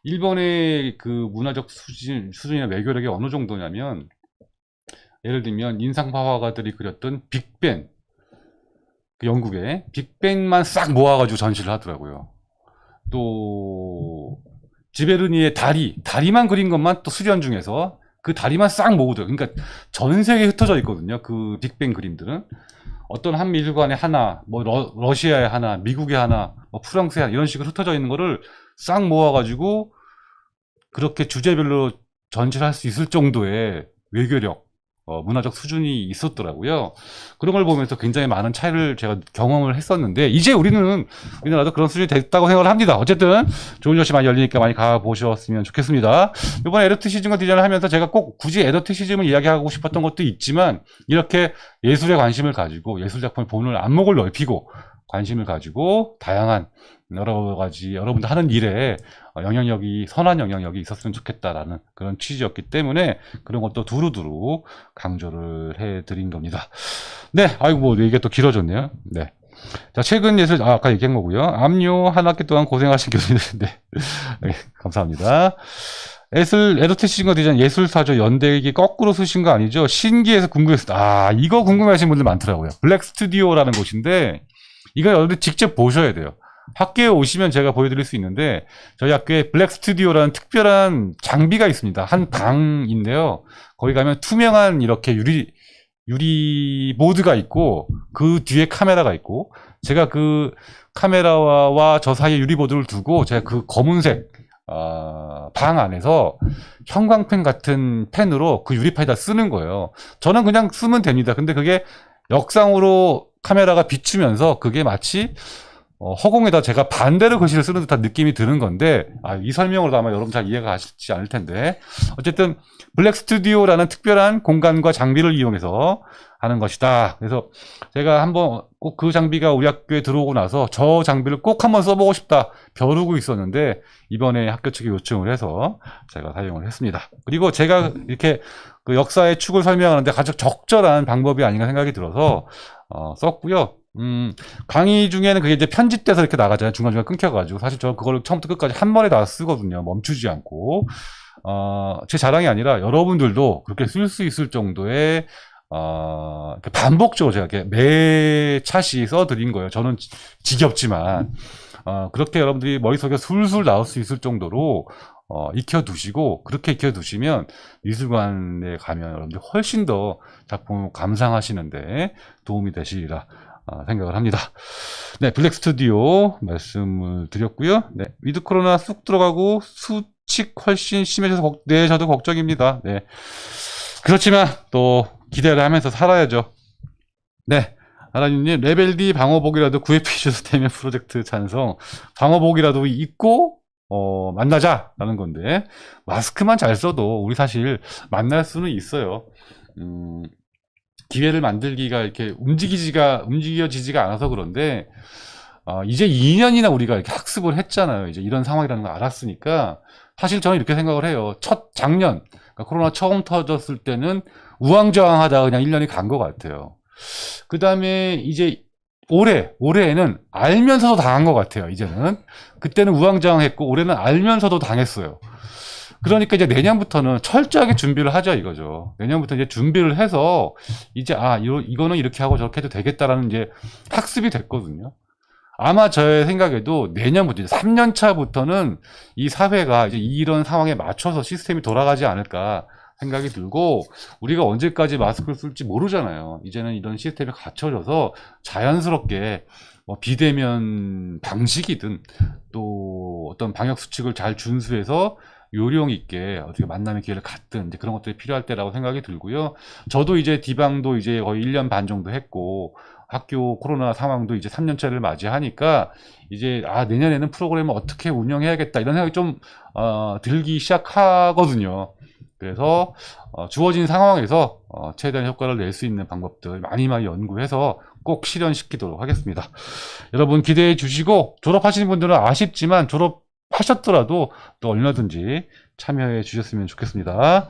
일본의 그 문화적 수준이나 외교력이 어느 정도냐면 예를 들면 인상파화가들이 그렸던 빅뱅, 그 영국의 빅뱅만 싹 모아가지고 전시를 하더라고요. 또 지베르니의 다리만 그린 것만 또 수련 중에서 그 다리만 싹 모으더라고요. 그러니까 전 세계에 흩어져 있거든요. 그 빅뱅 그림들은. 어떤 한 미술관에 하나, 러시아에 하나, 미국에 하나, 프랑스에 하나, 이런 식으로 흩어져 있는 거를 싹 모아가지고 그렇게 주제별로 전시를 할 수 있을 정도의 외교력, 문화적 수준이 있었더라고요. 그런 걸 보면서 굉장히 많은 차이를 제가 경험을 했었는데, 이제 우리나라도 그런 수준이 됐다고 생각을 합니다. 어쨌든, 좋은 전시 많이 열리니까 많이 가보셨으면 좋겠습니다. 이번에 에로티시즘과 디자인을 하면서 제가 꼭 굳이 에로티시즘을 이야기하고 싶었던 것도 있지만, 이렇게 예술에 관심을 가지고, 예술 작품을 보는 안목을 넓히고, 관심을 가지고, 다양한 여러 가지 여러분들 하는 일에 선한 영향력이 있었으면 좋겠다라는 그런 취지였기 때문에 그런 것도 두루두루 강조를 해드린 겁니다. 네, 이게 또 길어졌네요. 네. 자, 최근 예술, 아까 얘기한 거고요. 압류 한 학기 동안 고생하신 교수님인데, 네, 감사합니다. 에로티시즘과 디자인 예술사조 연대기 거꾸로 쓰신 거 아니죠? 신기해서 궁금했어요. 이거 궁금해하시는 분들 많더라고요. 블랙 스튜디오라는 곳인데, 이거 여러분들 직접 보셔야 돼요. 학교에 오시면 제가 보여드릴 수 있는데 저희 학교에 블랙 스튜디오라는 특별한 장비가 있습니다. 한 방인데요. 거기 가면 투명한 이렇게 유리 보드가 있고 그 뒤에 카메라가 있고 제가 그 카메라와 저 사이에 유리보드를 두고 제가 그 검은색 방 안에서 형광펜 같은 펜으로 그 유리판에다 쓰는 거예요. 저는 그냥 쓰면 됩니다. 근데 그게 역상으로 카메라가 비추면서 그게 마치 허공에다 제가 반대로 글씨를 쓰는 듯한 느낌이 드는 건데, 이 설명으로도 아마 여러분 잘 이해가 가시지 않을 텐데, 어쨌든 블랙 스튜디오라는 특별한 공간과 장비를 이용해서 하는 것이다. 그래서 제가 한번 꼭 그 장비가 우리 학교에 들어오고 나서 저 장비를 꼭 한번 써보고 싶다 벼르고 있었는데, 이번에 학교 측에 요청을 해서 제가 사용을 했습니다. 그리고 제가 이렇게 그 역사의 축을 설명하는데 가장 적절한 방법이 아닌가 생각이 들어서 썼고요. 강의 중에는 그게 이제 편집돼서 이렇게 나가잖아요. 중간중간 끊겨가지고. 사실 저 그걸 처음부터 끝까지 한 번에 다 쓰거든요. 멈추지 않고. 제 자랑이 아니라 여러분들도 그렇게 쓸 수 있을 정도의, 반복적으로 제가 이렇게 매 차시 써드린 거예요. 저는 지겹지만. 그렇게 여러분들이 머릿속에 술술 나올 수 있을 정도로, 익혀두시고, 그렇게 익혀두시면 미술관에 가면 여러분들이 훨씬 더 작품을 감상하시는데 도움이 되시리라 생각을 합니다. 네, 블랙 스튜디오 말씀을 드렸고요. 네, 위드 코로나 쑥 들어가고 수칙 훨씬 심해져서 네, 저도 걱정입니다. 네, 그렇지만 또 기대를 하면서 살아야죠. 네, 아라님님 레벨 D 방어복이라도 구입해 주셔서 되면 프로젝트 찬성. 방어복이라도 입고 만나자라는 건데, 마스크만 잘 써도 우리 사실 만날 수는 있어요. 기회를 만들기가 이렇게 움직여지지가 않아서 그런데, 이제 2년이나 우리가 이렇게 학습을 했잖아요. 이제 이런 상황이라는 걸 알았으니까, 사실 저는 이렇게 생각을 해요. 작년, 그러니까 코로나 처음 터졌을 때는 우왕좌왕하다가 그냥 1년이 간 것 같아요. 그 다음에 이제 올해에는 알면서도 당한 것 같아요. 이제는. 그때는 우왕좌왕했고, 올해는 알면서도 당했어요. 그러니까 이제 내년부터는 철저하게 준비를 하자 이거죠. 내년부터 이제 준비를 해서 이제 이거는 이렇게 하고 저렇게 해도 되겠다라는 이제 학습이 됐거든요. 아마 저의 생각에도 내년부터 이제 3년 차부터는 이 사회가 이제 이런 상황에 맞춰서 시스템이 돌아가지 않을까 생각이 들고, 우리가 언제까지 마스크를 쓸지 모르잖아요. 이제는 이런 시스템이 갖춰져서 자연스럽게 비대면 방식이든 또 어떤 방역 수칙을 잘 준수해서 요령 있게 어떻게 만남의 기회를 갖든 이제 그런 것들이 필요할 때라고 생각이 들고요. 저도 이제 디방도 이제 거의 1년 반 정도 했고, 학교 코로나 상황도 이제 3년차를 맞이하니까 이제 내년에는 프로그램을 어떻게 운영해야겠다 이런 생각이 좀 들기 시작하거든요. 그래서 주어진 상황에서 최대한 효과를 낼 수 있는 방법들 많이 연구해서 꼭 실현시키도록 하겠습니다. 여러분 기대해 주시고, 졸업하시는 분들은 아쉽지만 졸업하셨더라도 또 얼마든지 참여해 주셨으면 좋겠습니다.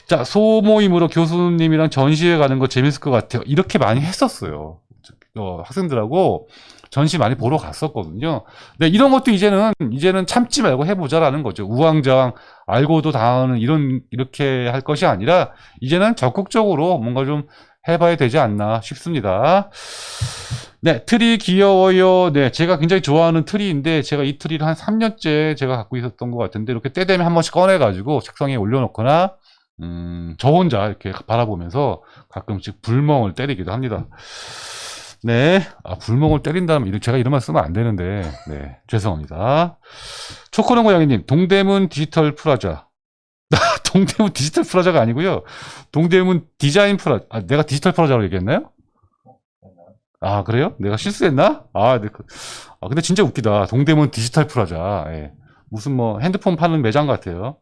자, 소모임으로 교수님이랑 전시회 가는 거 재밌을 것 같아요. 이렇게 많이 했었어요. 학생들하고 전시 많이 보러 갔었거든요. 네, 이런 것도 이제는 참지 말고 해보자라는 거죠. 우왕좌왕 알고도 당하는 이렇게 할 것이 아니라 이제는 적극적으로 뭔가 좀 해봐야 되지 않나 싶습니다. 네, 트리 귀여워요. 네, 제가 굉장히 좋아하는 트리인데, 제가 이 트리를 한 3년째 제가 갖고 있었던 것 같은데, 이렇게 때 되면 한 번씩 꺼내가지고 책상에 올려놓거나, 저 혼자 이렇게 바라보면서 가끔씩 불멍을 때리기도 합니다. 네, 불멍을 때린다면 제가 이런 말 쓰면 안 되는데, 네, 죄송합니다. 초코는 고양이님, 동대문 디지털 프라자. 동대문 디지털 프라자가 아니고요. 동대문 디자인 프라자. 내가 디지털 프라자라고 얘기했나요? 그래요? 내가 실수했나? 근데 진짜 웃기다. 동대문 디지털 프라자. 예. 무슨 핸드폰 파는 매장 같아요.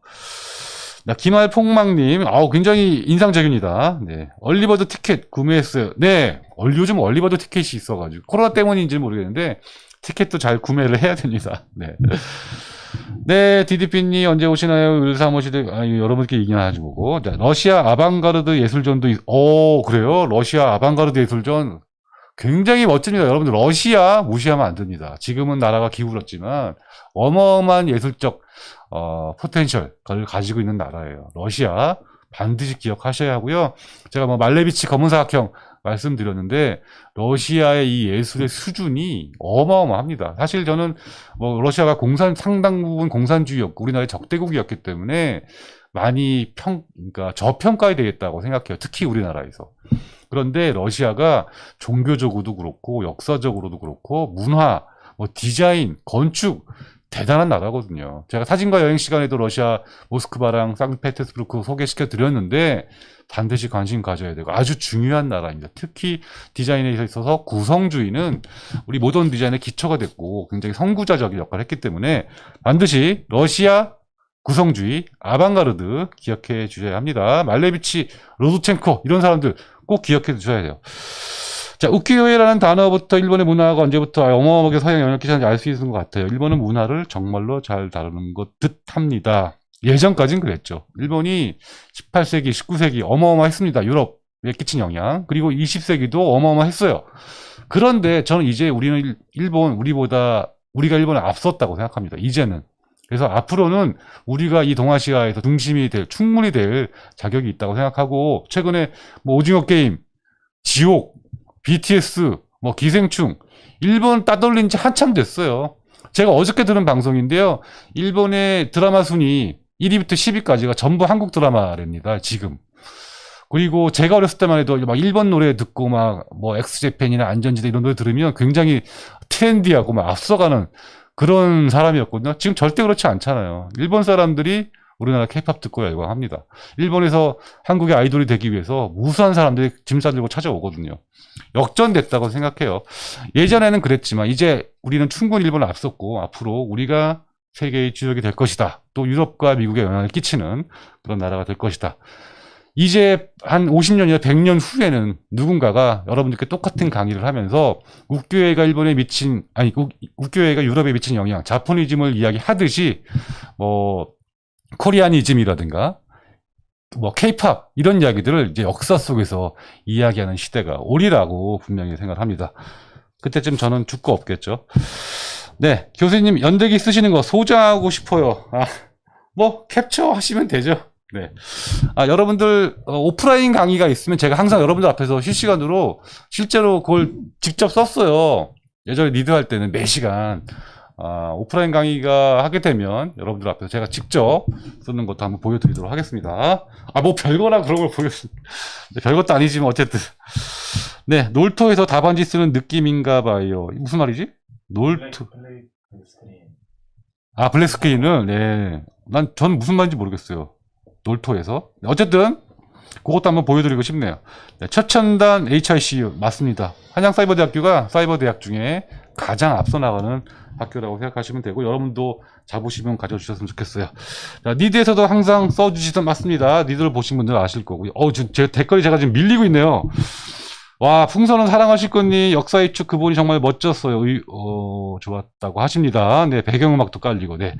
김할 폭망님, 굉장히 인상적입니다. 네. 얼리버드 티켓 구매했어요. 네. 요즘 얼리버드 티켓이 있어가지고. 코로나 때문인지 모르겠는데, 티켓도 잘 구매를 해야 됩니다. 네. 네, 디디피님 언제 오시나요? 을사모시대, 여러분께 얘기하지 보고. 러시아 아방가르드 예술전도, 그래요? 러시아 아방가르드 예술전. 굉장히 멋집니다. 여러분들, 러시아 무시하면 안 됩니다. 지금은 나라가 기울었지만, 어마어마한 예술적, 포텐셜을 가지고 있는 나라예요. 러시아. 반드시 기억하셔야 하고요. 제가 말레비치 검은사각형 말씀드렸는데, 러시아의 이 예술의 수준이 어마어마합니다. 사실 저는 러시아가 상당 부분 공산주의였고 우리나라의 적대국이었기 때문에 많이 그러니까 저평가해야 되겠다고 생각해요. 특히 우리나라에서. 그런데 러시아가 종교적으로도 그렇고 역사적으로도 그렇고 문화, 뭐 디자인, 건축 대단한 나라거든요. 제가 사진과 여행 시간에도 러시아 모스크바랑 상트페테르부르크 소개시켜 드렸는데 반드시 관심 가져야 되고 아주 중요한 나라입니다. 특히 디자인에 있어서 구성주의는 우리 모던 디자인의 기초가 됐고 굉장히 선구자적인 역할을 했기 때문에 반드시 러시아 구성주의, 아방가르드 기억해 주셔야 합니다. 말레비치, 로드첸코 이런 사람들 꼭 기억해 주셔야 돼요. 자, 우키요에라는 단어부터 일본의 문화가 언제부터 어마어마하게 서양에 영향을 끼쳤는지 알 수 있는 것 같아요. 일본은 문화를 정말로 잘 다루는 것 듯합니다. 예전까진 그랬죠. 일본이 18세기, 19세기 어마어마했습니다. 유럽에 끼친 영향. 그리고 20세기도 어마어마했어요. 그런데 저는 이제 우리가 일본을 앞섰다고 생각합니다. 이제는. 그래서 앞으로는 우리가 이 동아시아에서 중심이 충분히 될 자격이 있다고 생각하고, 최근에 뭐 오징어 게임, 지옥, BTS, 뭐 기생충, 일본 따돌린 지 한참 됐어요. 제가 어저께 들은 방송인데요. 일본의 드라마 순위 1위부터 10위까지가 전부 한국 드라마랍니다, 지금. 그리고 제가 어렸을 때만 해도 막 일본 노래 듣고 막 뭐 엑스제팬이나 안전지대 이런 노래 들으면 굉장히 트렌디하고 막 앞서가는 그런 사람이었거든요. 지금 절대 그렇지 않잖아요. 일본 사람들이 우리나라 케이팝 듣고 열광합니다. 일본에서 한국의 아이돌이 되기 위해서 무수한 사람들이 짐 싸들고 찾아오거든요. 역전됐다고 생각해요. 예전에는 그랬지만 이제 우리는 충분히 일본을 앞섰고 앞으로 우리가 세계의 주역이 될 것이다. 또 유럽과 미국에 영향을 끼치는 그런 나라가 될 것이다. 이제 한 50년이나 100년 후에는 누군가가 여러분들께 똑같은 강의를 하면서 우키요에가 우키요에가 유럽에 미친 영향, 자포니즘을 이야기하듯이 뭐 코리아니즘이라든가 뭐 케이팝 이런 이야기들을 이제 역사 속에서 이야기하는 시대가 오리라고 분명히 생각합니다. 그때쯤 저는 죽고 없겠죠. 네, 교수님 연대기 쓰시는 거 소장하고 싶어요. 뭐 캡처 하시면 되죠. 네. 여러분들 오프라인 강의가 있으면 제가 항상 여러분들 앞에서 실시간으로 실제로 그걸 직접 썼어요. 예전에 리드 할 때는 매 시간. 오프라인 강의가 하게 되면 여러분들 앞에서 제가 직접 쓰는 것도 한번 보여드리도록 하겠습니다. 뭐 별거나 그런 걸 별것도 아니지만 어쨌든. 네, 놀토에서 답안지 쓰는 느낌인가 봐요. 무슨 말이지? 놀토. 블랙 스크린을, 네. 전 무슨 말인지 모르겠어요. 놀토에서. 어쨌든, 그것도 한번 보여드리고 싶네요. 네, 최첨단 HICU. 맞습니다. 한양사이버대학교가 사이버대학 중에 가장 앞서 나가는 학교라고 생각하시면 되고, 여러분도 자부심은 가져주셨으면 좋겠어요. 자, 니드에서도 항상 써주시던, 맞습니다. 니드를 보신 분들은 아실 거고요. 제 댓글이 제가 지금 밀리고 있네요. 와, 풍선은 사랑하실 거니 역사의 축 그분이 정말 멋졌어요. 좋았다고 하십니다. 네, 배경음악도 깔리고, 네.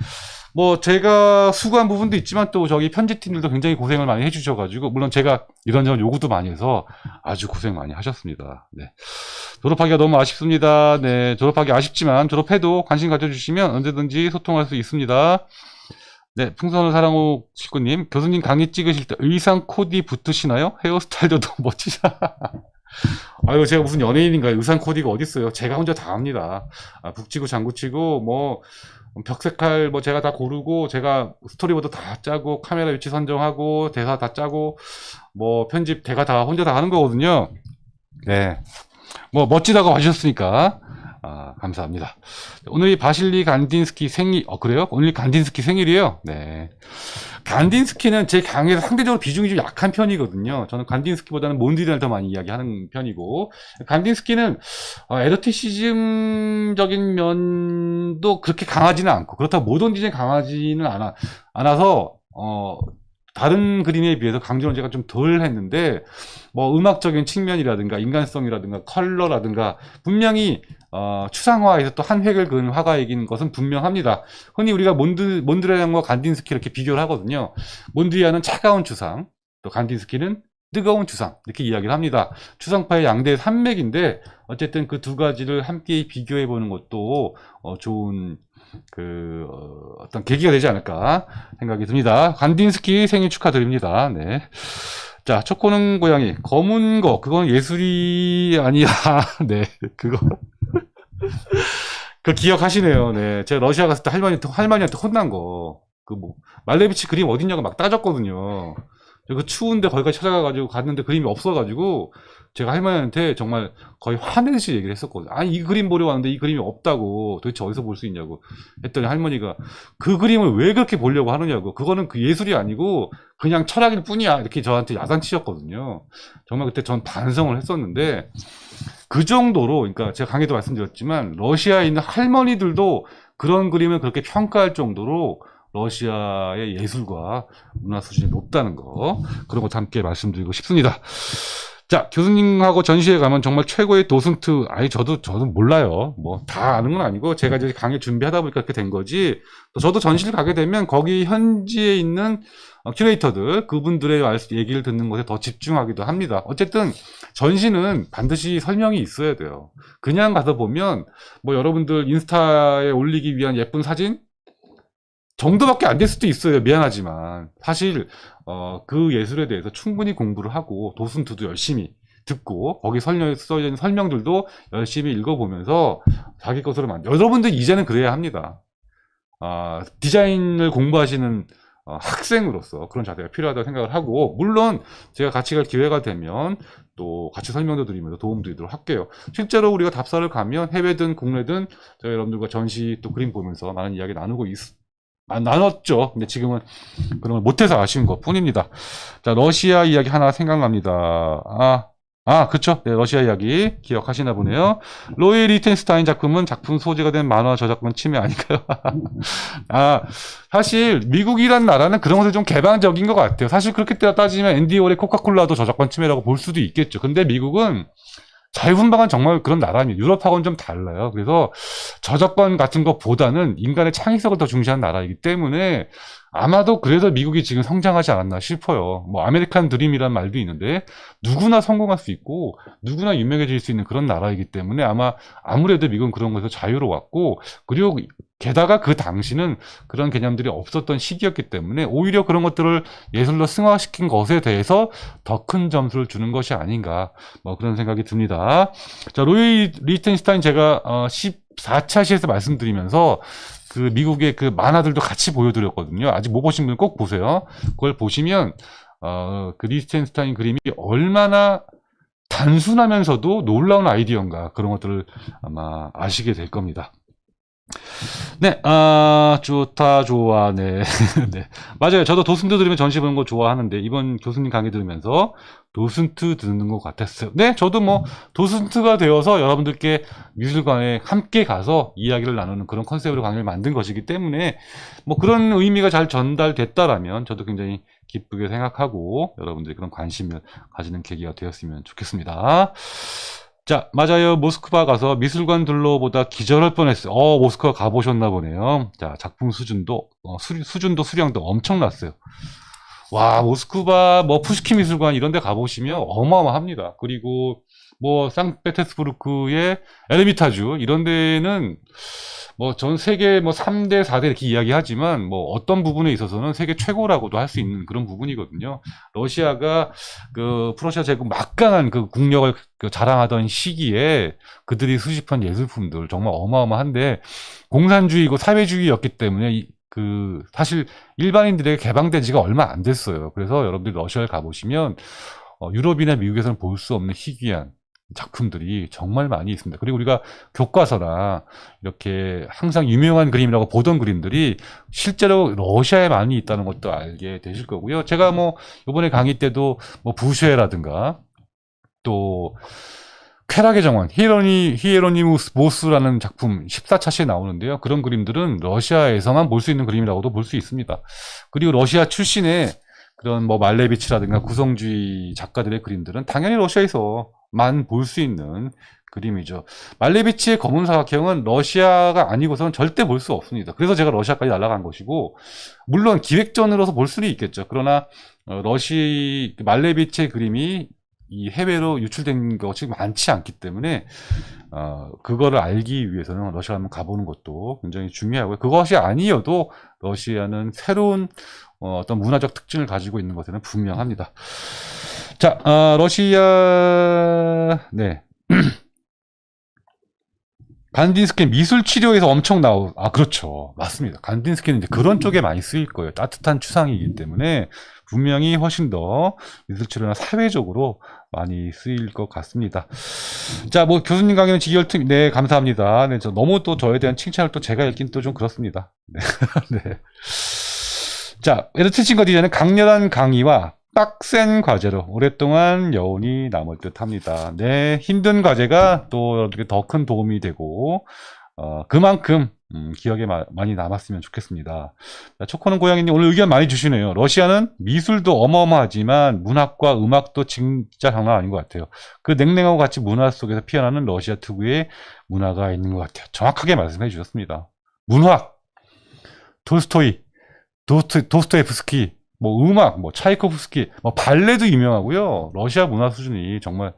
뭐, 제가 수고한 부분도 있지만 또 저기 편집팀들도 굉장히 고생을 많이 해주셔가지고, 물론 제가 이런저런 요구도 많이 해서 아주 고생 많이 하셨습니다. 네. 졸업하기가 너무 아쉽습니다. 네, 졸업하기 아쉽지만 졸업해도 관심 가져주시면 언제든지 소통할 수 있습니다. 네, 풍선을 사랑호 식구님, 교수님 강의 찍으실 때 의상 코디 붙으시나요? 헤어스타일도 너무 멋지다. 제가 무슨 연예인인가요? 의상 코디가 어딨어요? 제가 혼자 다 합니다. 북치고 장구치고, 뭐, 벽색깔 뭐 제가 다 고르고, 제가 스토리보드 다 짜고, 카메라 위치 선정하고, 대사 다 짜고, 뭐 편집 제가 다 혼자 다 하는 거거든요. 네. 뭐 멋지다고 하셨으니까 감사합니다. 오늘이 바실리 간딘스키 생일, 그래요? 오늘 간딘스키 생일이에요? 네. 간딘스키는 제 강의에서 상대적으로 비중이 좀 약한 편이거든요. 저는 간딘스키보다는 몬디를 더 많이 이야기하는 편이고, 간딘스키는 에로티시즘적인 면도 그렇게 강하지는 않고, 그렇다고 모던 디자인 강하지는 않아서 다른 그림에 비해서 강조는 제가 좀 덜 했는데, 뭐 음악적인 측면이라든가 인간성이라든가 컬러라든가 분명히 추상화에서 또 한 획을 그은 화가이긴 것은 분명합니다. 흔히 우리가 몬드리안과 간딘스키 이렇게 비교를 하거든요. 몬드리안은 차가운 추상, 또 간딘스키는 뜨거운 추상, 이렇게 이야기를 합니다. 추상파의 양대 산맥인데 어쨌든 그 두 가지를 함께 비교해 보는 것도 좋은 어떤 계기가 되지 않을까 생각이 듭니다. 간딘스키 생일 축하드립니다. 네. 자, 초코는 고양이. 검은 거, 그건 예술이 아니야. 네, 그거 기억하시네요. 네. 제가 러시아 갔을 때 할머니한테 혼난 거. 말레비치 그림 어딨냐고 막 따졌거든요. 그 추운데 거기까지 찾아가가지고 갔는데 그림이 없어가지고 제가 할머니한테 정말 거의 화내듯이 얘기를 했었거든요. 아니, 이 그림 보러 왔는데 이 그림이 없다고. 도대체 어디서 볼 수 있냐고. 했더니 할머니가 그 그림을 왜 그렇게 보려고 하느냐고. 그거는 그 예술이 아니고 그냥 철학일 뿐이야. 이렇게 저한테 야단치셨거든요. 정말 그때 전 반성을 했었는데 그 정도로, 그러니까 제가 강의도 말씀드렸지만 러시아에 있는 할머니들도 그런 그림을 그렇게 평가할 정도로 러시아의 예술과 문화 수준이 높다는 거, 그런 것도 함께 말씀드리고 싶습니다. 자, 교수님하고 전시회 가면 정말 최고의 도슨트, 아니, 저도 몰라요. 뭐, 다 아는 건 아니고, 제가 이제 강의 준비하다 보니까 그렇게 된 거지, 또 저도 전시를 가게 되면 거기 현지에 있는 큐레이터들, 그분들의 얘기를 듣는 것에 더 집중하기도 합니다. 어쨌든, 전시는 반드시 설명이 있어야 돼요. 그냥 가서 보면, 뭐, 여러분들 인스타에 올리기 위한 예쁜 사진? 정도밖에 안 될 수도 있어요. 미안하지만. 사실, 그 예술에 대해서 충분히 공부를 하고, 도슨트도 열심히 듣고, 거기 써져 있는 설명들도 열심히 읽어보면서 자기 것으로 여러분들 이제는 그래야 합니다. 디자인을 공부하시는 학생으로서 그런 자세가 필요하다고 생각을 하고, 물론 제가 같이 갈 기회가 되면 또 같이 설명도 드리면서 도움 드리도록 할게요. 실제로 우리가 답사를 가면 해외든 국내든 저희 여러분들과 전시 또 그림 보면서 많은 이야기 나눴죠. 근데 지금은 그런 걸 못해서 아쉬운 것 뿐입니다. 자, 러시아 이야기 하나 생각납니다. 그쵸. 네, 러시아 이야기 기억하시나 보네요. 로이 리텐스타인 작품은 작품 소재가 된 만화 저작권 침해 아닐까요? 사실 미국이란 나라는 그런 것에 좀 개방적인 것 같아요. 사실 그렇게 따지면 앤디 워의 코카콜라도 저작권 침해라고 볼 수도 있겠죠. 근데 미국은 자유분방한 정말 그런 나라입니다. 유럽하고는 좀 달라요. 그래서 저작권 같은 것보다는 인간의 창의성을 더 중시하는 나라이기 때문에 아마도 그래서 미국이 지금 성장하지 않았나 싶어요. 뭐 아메리칸 드림이라는 말도 있는데 누구나 성공할 수 있고 누구나 유명해질 수 있는 그런 나라이기 때문에 아무래도 미국은 그런 것에서 자유로웠고, 그리고 게다가 그 당시는 그런 개념들이 없었던 시기였기 때문에 오히려 그런 것들을 예술로 승화시킨 것에 대해서 더 큰 점수를 주는 것이 아닌가, 뭐 그런 생각이 듭니다. 자, 로이 리텐슈타인 제가 14차 시에서 말씀드리면서 그 미국의 그 만화들도 같이 보여드렸거든요. 아직 못 보신 분은 꼭 보세요. 그걸 보시면 그 리텐슈타인 그림이 얼마나 단순하면서도 놀라운 아이디어인가, 그런 것들을 아마 아시게 될 겁니다. 네, 좋다, 좋아, 네. 네. 맞아요. 저도 도슨트 들으면 전시 보는 거 좋아하는데, 이번 교수님 강의 들으면서 도슨트 듣는 것 같았어요. 네, 저도 뭐, 도슨트가 되어서 여러분들께 미술관에 함께 가서 이야기를 나누는 그런 컨셉으로 강의를 만든 것이기 때문에, 뭐 그런 의미가 잘 전달됐다라면 저도 굉장히 기쁘게 생각하고, 여러분들이 그런 관심을 가지는 계기가 되었으면 좋겠습니다. 자, 맞아요. 모스크바 가서 미술관 둘러보다 기절할 뻔했어요. 모스크바 가보셨나 보네요. 자, 작품 수준도, 수량도 엄청났어요. 와, 모스크바, 뭐, 푸시킨 미술관 이런 데 가보시면 어마어마합니다. 그리고, 뭐, 상페테르부르크의 에르미타주, 이런 데는, 뭐, 전 세계 뭐 3대, 4대 이렇게 이야기하지만, 뭐, 어떤 부분에 있어서는 세계 최고라고도 할 수 있는 그런 부분이거든요. 러시아가 그 프러시아 제국 막강한 그 국력을 자랑하던 시기에 그들이 수집한 예술품들 정말 어마어마한데, 공산주의고 사회주의였기 때문에 사실 일반인들에게 개방된 지가 얼마 안 됐어요. 그래서 여러분들이 러시아를 가보시면, 유럽이나 미국에서는 볼 수 없는 희귀한 작품들이 정말 많이 있습니다. 그리고 우리가 교과서나 이렇게 항상 유명한 그림이라고 보던 그림들이 실제로 러시아에 많이 있다는 것도 알게 되실 거고요. 제가 뭐 이번에 강의 때도 뭐 부쉐라든가 또 쾌락의 정원, 히에로니무스 보스라는 작품 14차시에 나오는데요. 그런 그림들은 러시아에서만 볼 수 있는 그림이라고도 볼 수 있습니다. 그리고 러시아 출신의 그런 뭐 말레비치라든가 구성주의 작가들의 그림들은 당연히 러시아에서만 볼 수 있는 그림이죠. 말레비치의 검은 사각형은 러시아가 아니고서는 절대 볼 수 없습니다. 그래서 제가 러시아까지 날아간 것이고, 물론 기획전으로서 볼 수는 있겠죠. 그러나 말레비치의 그림이 이 해외로 유출된 것이 많지 않기 때문에 그거를 알기 위해서는 러시아 한번 가보는 것도 굉장히 중요하고요. 그것이 아니어도 러시아는 새로운 어떤 문화적 특징을 가지고 있는 것에는 분명합니다. 자, 러시아, 네. 간딘스키는 미술 치료에서 엄청 그렇죠. 맞습니다. 간딘스키는 이제 그런 쪽에 많이 쓰일 거예요. 따뜻한 추상이기 때문에 분명히 훨씬 더 미술치료나 사회적으로 많이 쓰일 것 같습니다. 자, 뭐 교수님 강의는 지결틈, 네, 감사합니다. 네, 저 너무 또 저에 대한 칭찬을 또 제가 읽긴 또 좀 그렇습니다. 네. 네. 자, 에르트칭거 디자인은 강렬한 강의와 빡센 과제로 오랫동안 여운이 남을 듯 합니다. 네, 힘든 과제가 또 더 큰 도움이 되고, 그만큼 기억에 많이 남았으면 좋겠습니다. 자, 초코는 고양이님 오늘 의견 많이 주시네요. 러시아는 미술도 어마어마하지만 문학과 음악도 진짜 장난 아닌 것 같아요. 그 냉랭하고 같이 문화 속에서 피어나는 러시아 특유의 문화가 있는 것 같아요. 정확하게 말씀해 주셨습니다. 문학, 톨스토이, 도스토옙스키, 뭐 음악, 뭐 차이코프스키, 뭐 발레도 유명하고요. 러시아 문화 수준이 정말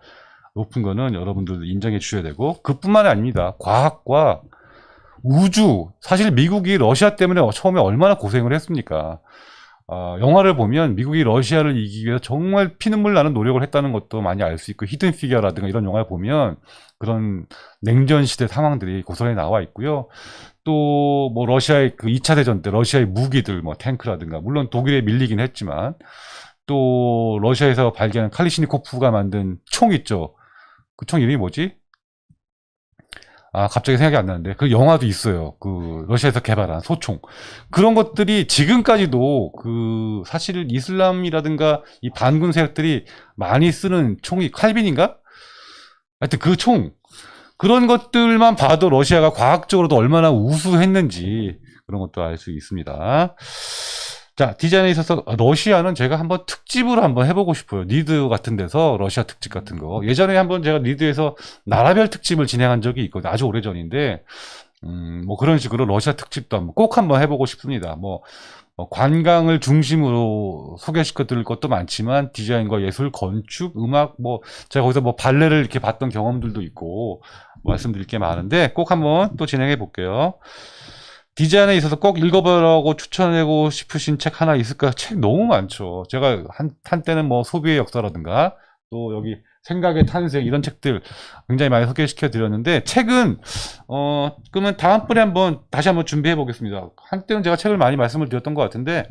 높은 거는 여러분들도 인정해 주셔야 되고, 그뿐만이 아닙니다. 과학과 우주, 사실 미국이 러시아 때문에 처음에 얼마나 고생을 했습니까? 영화를 보면 미국이 러시아를 이기기 위해서 정말 피눈물 나는 노력을 했다는 것도 많이 알 수 있고, 히든 피겨라든가 이런 영화를 보면 그런 냉전 시대 상황들이 고스란히 나와 있고요. 또 뭐 러시아의 그 2차 대전 때 러시아의 무기들, 뭐 탱크라든가, 물론 독일에 밀리긴 했지만, 또 러시아에서 발견한 칼리시니코프가 만든 총 있죠. 그 총 이름이 뭐지? 갑자기 생각이 안 나는데, 그 영화도 있어요. 그 러시아에서 개발한 소총. 그런 것들이 지금까지도 그 사실 이슬람이라든가 이 반군 세력들이 많이 쓰는 총이 칼빈인가? 하여튼 그 총, 그런 것들만 봐도 러시아가 과학적으로도 얼마나 우수했는지 그런 것도 알 수 있습니다. 자, 디자인에 있어서 러시아는 제가 한번 특집을 한번 해보고 싶어요. 리드 같은 데서 러시아 특집 같은 거. 예전에 한번 제가 리드에서 나라별 특집을 진행한 적이 있거든요. 아주 오래전인데, 뭐 그런 식으로 러시아 특집도 꼭 한번 해보고 싶습니다. 뭐 관광을 중심으로 소개시켜 드릴 것도 많지만, 디자인과 예술, 건축, 음악, 뭐 제가 거기서 뭐 발레를 이렇게 봤던 경험들도 있고 말씀드릴 게 많은데, 꼭 한번 또 진행해 볼게요. 디자인에 있어서 꼭 읽어보라고 추천하고 싶으신 책 하나 있을까? 책 너무 많죠. 제가 한때는 뭐 소비의 역사라든가, 또 여기 생각의 탄생, 이런 책들 굉장히 많이 소개시켜 드렸는데, 책은 그러면 다음번에 다시 한번 준비해 보겠습니다. 한때는 제가 책을 많이 말씀을 드렸던 것 같은데,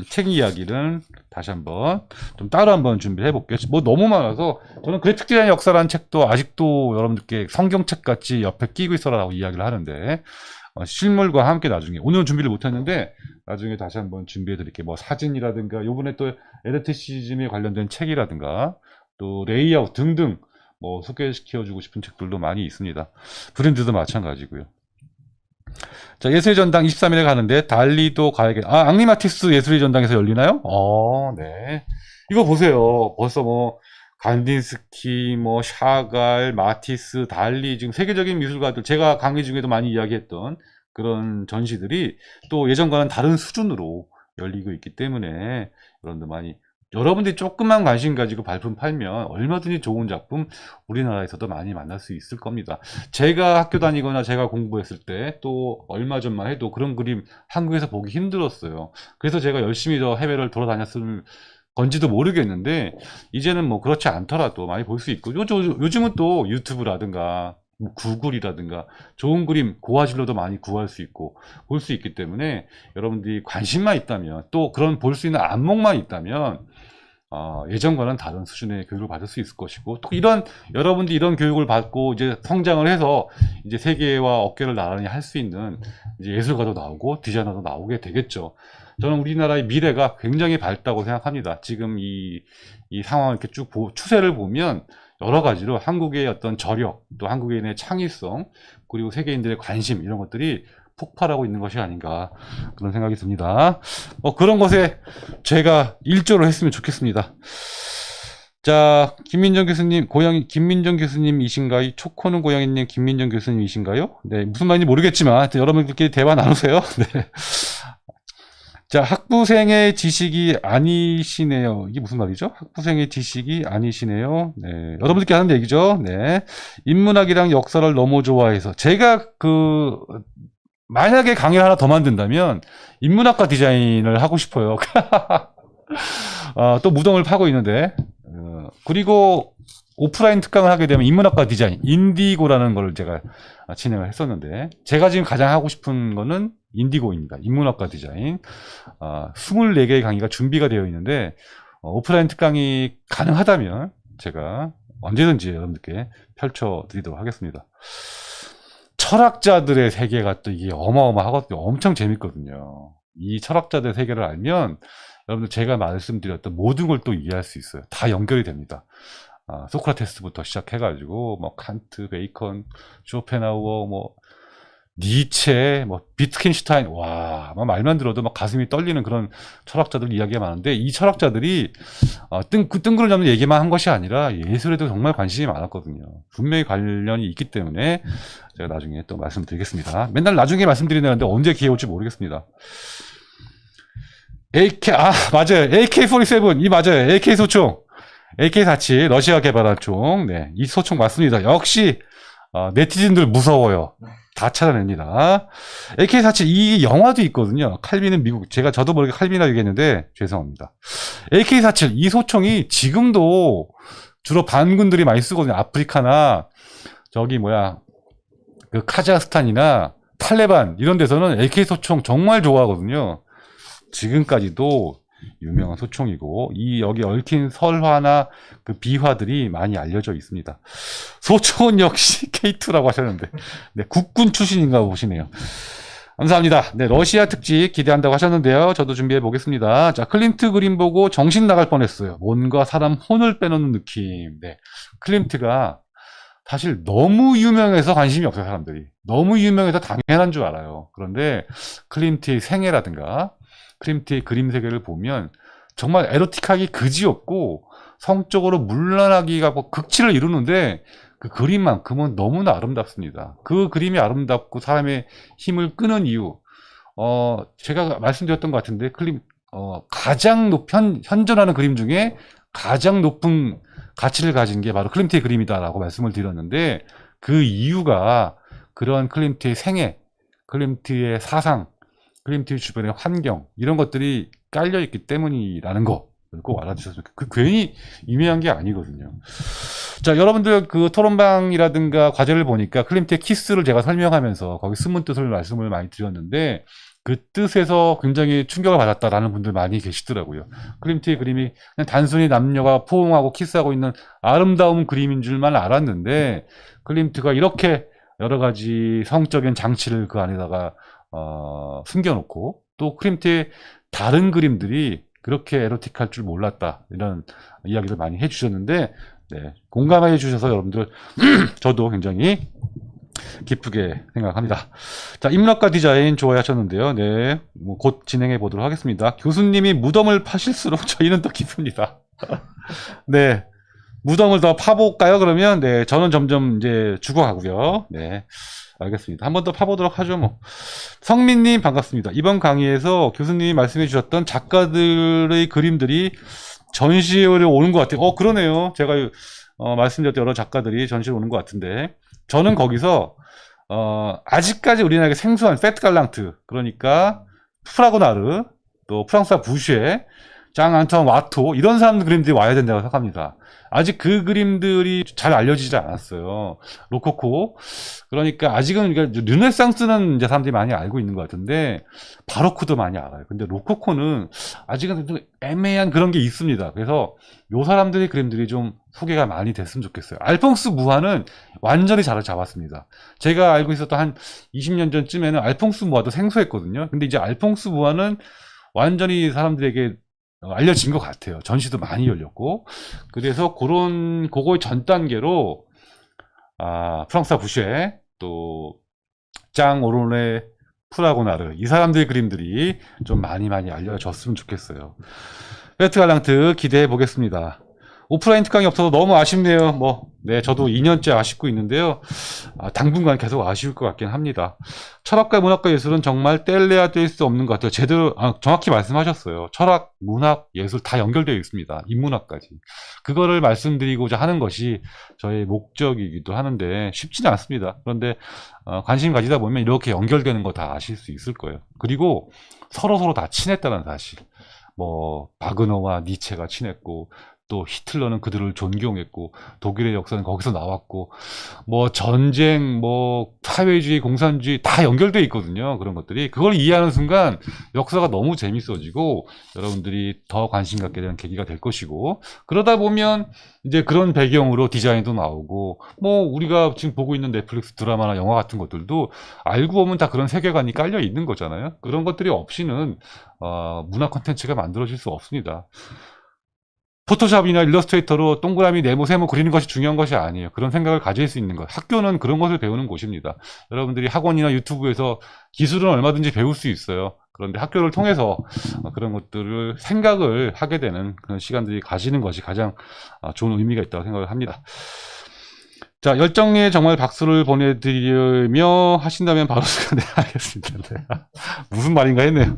책 이야기는 다시 한번 좀 따로 한번 준비해 볼게요. 뭐 너무 많아서, 저는 그래픽 디자인 역사라는 책도 아직도 여러분들께 성경책 같이 옆에 끼고 있어라고 이야기를 하는데, 실물과 함께 나중에, 오늘은 준비를 못했는데 나중에 다시 한번 준비해 드릴게요. 뭐 사진이라든가, 요번에 또 에르티시즘에 관련된 책이라든가, 또 레이아웃 등등 뭐 소개시켜 주고 싶은 책들도 많이 있습니다. 브랜드도 마찬가지고요. 자, 예술의 전당 23일에 가는데 달리도 가야겠. 앙리마티스 예술의 전당에서 열리나요? 네. 이거 보세요. 벌써 뭐 간딘스키, 뭐 샤갈, 마티스, 달리, 지금 세계적인 미술가들, 제가 강의 중에도 많이 이야기했던 그런 전시들이 또 예전과는 다른 수준으로 열리고 있기 때문에, 여러분들이 조금만 관심 가지고 발품 팔면 얼마든지 좋은 작품 우리나라에서도 많이 만날 수 있을 겁니다. 제가 학교 다니거나 제가 공부했을 때, 또 얼마 전만 해도 그런 그림 한국에서 보기 힘들었어요. 그래서 제가 열심히 더 해외를 돌아다녔을 건지도 모르겠는데, 이제는 뭐 그렇지 않더라도 많이 볼 수 있고, 요즘은 또 유튜브라든가 뭐 구글이라든가 좋은 그림 고화질로도 많이 구할 수 있고 볼 수 있기 때문에, 여러분들이 관심만 있다면, 또 그런 볼 수 있는 안목만 있다면 예전과는 다른 수준의 교육을 받을 수 있을 것이고, 또 여러분들이 이런 교육을 받고 이제 성장을 해서 이제 세계와 어깨를 나란히 할 수 있는 이제 예술가도 나오고 디자이너도 나오게 되겠죠. 저는 우리나라의 미래가 굉장히 밝다고 생각합니다. 지금 이 상황을 이렇게 쭉 추세를 보면 여러 가지로 한국의 어떤 저력, 또 한국인의 창의성, 그리고 세계인들의 관심, 이런 것들이 폭발하고 있는 것이 아닌가, 그런 생각이 듭니다. 그런 것에 제가 일조를 했으면 좋겠습니다. 자, 김민정 교수님, 김민정 교수님이신가요? 초코는 고양이님, 김민정 교수님이신가요? 네, 무슨 말인지 모르겠지만 하여튼 여러분들끼리 대화 나누세요. 네. 자, 학부생의 지식이 아니시네요. 이게 무슨 말이죠? 학부생의 지식이 아니시네요. 네, 여러분들께 하는 얘기죠. 네, 인문학이랑 역사를 너무 좋아해서, 제가 만약에 강의를 하나 더 만든다면 인문학과 디자인을 하고 싶어요. 또 무덤을 파고 있는데, 그리고 오프라인 특강을 하게 되면 인문학과 디자인, 인디고라는 걸 제가 진행을 했었는데, 제가 지금 가장 하고 싶은 거는 인디고입니다. 인문학과 디자인. 24개의 강의가 준비가 되어 있는데, 오프라인 특강이 가능하다면 제가 언제든지 여러분들께 펼쳐드리도록 하겠습니다. 철학자들의 세계가 또 이게 어마어마하거든요. 엄청 재밌거든요. 이 철학자들의 세계를 알면 여러분들 제가 말씀드렸던 모든 걸 또 이해할 수 있어요. 다 연결이 됩니다. 소크라테스부터 시작해가지고 뭐 칸트, 베이컨, 쇼펜하우어, 뭐 니체, 뭐 비트겐슈타인, 와, 막 말만 들어도 막 가슴이 떨리는 그런 철학자들 이야기가 많은데, 이 철학자들이 뜬구를 잡는 얘기만 한 것이 아니라 예술에도 정말 관심이 많았거든요. 분명히 관련이 있기 때문에 제가 나중에 또 말씀드리겠습니다. 맨날 나중에 말씀드리는데 언제 기회 올지 모르겠습니다. 맞아요. AK-47, 이 맞아요. AK 소총. AK-47, 러시아 개발한 총. 네, 이 소총 맞습니다. 역시, 네티즌들 무서워요. 다 찾아냅니다. AK-47, 이 영화도 있거든요. 칼빈은 미국, 저도 모르게 칼빈이라고 얘기했는데, 죄송합니다. AK-47, 이 소총이 지금도 주로 반군들이 많이 쓰거든요. 아프리카나, 그 카자흐스탄이나 탈레반, 이런 데서는 AK 소총 정말 좋아하거든요. 지금까지도 유명한 소총이고, 여기 얽힌 설화나 그 비화들이 많이 알려져 있습니다. 소총은 역시 K2라고 하셨는데, 네, 국군 출신인가 보시네요. 감사합니다. 네, 러시아 특집 기대한다고 하셨는데요. 저도 준비해 보겠습니다. 자, 클림트 그림 보고 정신 나갈 뻔했어요. 뭔가 사람 혼을 빼놓는 느낌. 네, 클림트가 사실 너무 유명해서 관심이 없어요, 사람들이. 너무 유명해서 당연한 줄 알아요. 그런데 클림트의 생애라든가 클림트의 그림 세계를 보면 정말 에로틱하기 그지없고 성적으로 문란하기가 뭐 극치를 이루는데 그 그림만큼은 너무나 아름답습니다. 그 그림이 아름답고 사람의 힘을 끄는 이유, 제가 말씀드렸던 것 같은데 가장 현존하는 그림 중에 가장 높은 가치를 가진 게 바로 클림트의 그림이다라고 말씀을 드렸는데, 그 이유가 그런 클림트의 생애, 클림트의 사상, 클림트의 주변의 환경, 이런 것들이 깔려있기 때문이라는 거 꼭 알아주셨으면 좋겠어요. 괜히 유명한 게 아니거든요. 자, 여러분들 그 토론방이라든가 과제를 보니까 클림트의 키스를 제가 설명하면서 거기 숨은 뜻을 말씀을 많이 드렸는데, 그 뜻에서 굉장히 충격을 받았다라는 분들 많이 계시더라고요. 클림트의 그림이 그냥 단순히 남녀가 포옹하고 키스하고 있는 아름다운 그림인 줄만 알았는데, 클림트가 이렇게 여러 가지 성적인 장치를 그 안에다가 숨겨놓고, 또 클림트의 다른 그림들이 그렇게 에로틱할 줄 몰랐다, 이런 이야기를 많이 해주셨는데, 네, 공감해 주셔서 여러분들 저도 굉장히 기쁘게 생각합니다. 자, 인문학과 디자인 좋아하셨는데요. 네, 곧 진행해 보도록 하겠습니다. 교수님이 무덤을 파실수록 저희는 더 기쁩니다. 네, 무덤을 더 파볼까요? 그러면 네, 저는 점점 이제 죽어가고요. 네, 알겠습니다. 한 번 더 파보도록 하죠, 뭐. 성민님 반갑습니다. 이번 강의에서 교수님이 말씀해 주셨던 작가들의 그림들이 전시회에 오는 것 같아요. 그러네요. 제가 말씀드렸던 여러 작가들이 전시회 오는 것 같은데, 저는 거기서 아직까지 우리나라에게 생소한 페트 갈랑트, 그러니까 프라고나르, 또 프랑스와 부쉐, 장 안토ine 와토, 이런 사람들 그림들이 와야 된다고 생각합니다. 아직 그 그림들이 잘 알려지지 않았어요. 로코코, 그러니까 아직은 르네상스는 이제 사람들이 많이 알고 있는 것 같은데, 바로크도 많이 알아요. 근데 로코코는 아직은 좀 애매한 그런 게 있습니다. 그래서 요 사람들의 그림들이 좀 소개가 많이 됐으면 좋겠어요. 알퐁스 무하는 완전히 자리 잡았습니다. 제가 알고 있었던 한 20년 전쯤에는 알퐁스 무하도 생소했거든요. 근데 이제 알퐁스 무하는 완전히 사람들에게 알려진 것 같아요. 전시도 많이 열렸고. 그래서 그거의 전 단계로 프랑스와 부쉐, 또 장 오로네, 프라고나르, 이 사람들의 그림들이 좀 많이 알려졌으면 좋겠어요. 페트 갈랑트 기대해 보겠습니다. 오프라인 특강이 없어서 너무 아쉽네요. 네, 저도 2년째 아쉽고 있는데요. 당분간 계속 아쉬울 것 같긴 합니다. 철학과 문학과 예술은 정말 뗄래야 뗄 수 없는 것 같아요. 정확히 말씀하셨어요. 철학, 문학, 예술 다 연결되어 있습니다. 인문학까지. 그거를 말씀드리고자 하는 것이 저의 목적이기도 하는데 쉽지는 않습니다. 그런데 관심 가지다 보면 이렇게 연결되는 거 다 아실 수 있을 거예요. 그리고 서로 다 친했다는 사실. 바그너와 니체가 친했고, 또 히틀러는 그들을 존경했고 독일의 역사는 거기서 나왔고 뭐 전쟁 뭐 사회주의 공산주의 다 연결돼 있거든요. 그런 것들이 그걸 이해하는 순간 역사가 너무 재밌어지고 여러분들이 더 관심 갖게 되는 계기가 될 것이고 그러다 보면 이제 그런 배경으로 디자인도 나오고 뭐 우리가 지금 보고 있는 넷플릭스 드라마나 영화 같은 것들도 알고 보면 다 그런 세계관이 깔려 있는 거잖아요. 그런 것들이 없이는 문화 콘텐츠가 만들어질 수 없습니다. 포토샵이나 일러스트레이터로 동그라미, 네모, 세모 그리는 것이 중요한 것이 아니에요. 그런 생각을 가질 수 있는 것. 학교는 그런 것을 배우는 곳입니다. 여러분들이 학원이나 유튜브에서 기술은 얼마든지 배울 수 있어요. 그런데 학교를 통해서 그런 것들을 생각을 하게 되는 그런 시간들이 가지는 것이 가장 좋은 의미가 있다고 생각을 합니다. 자, 열정에 정말 박수를 보내드리며 하신다면 바로 네, 알겠습니다. 네. 무슨 말인가 했네요.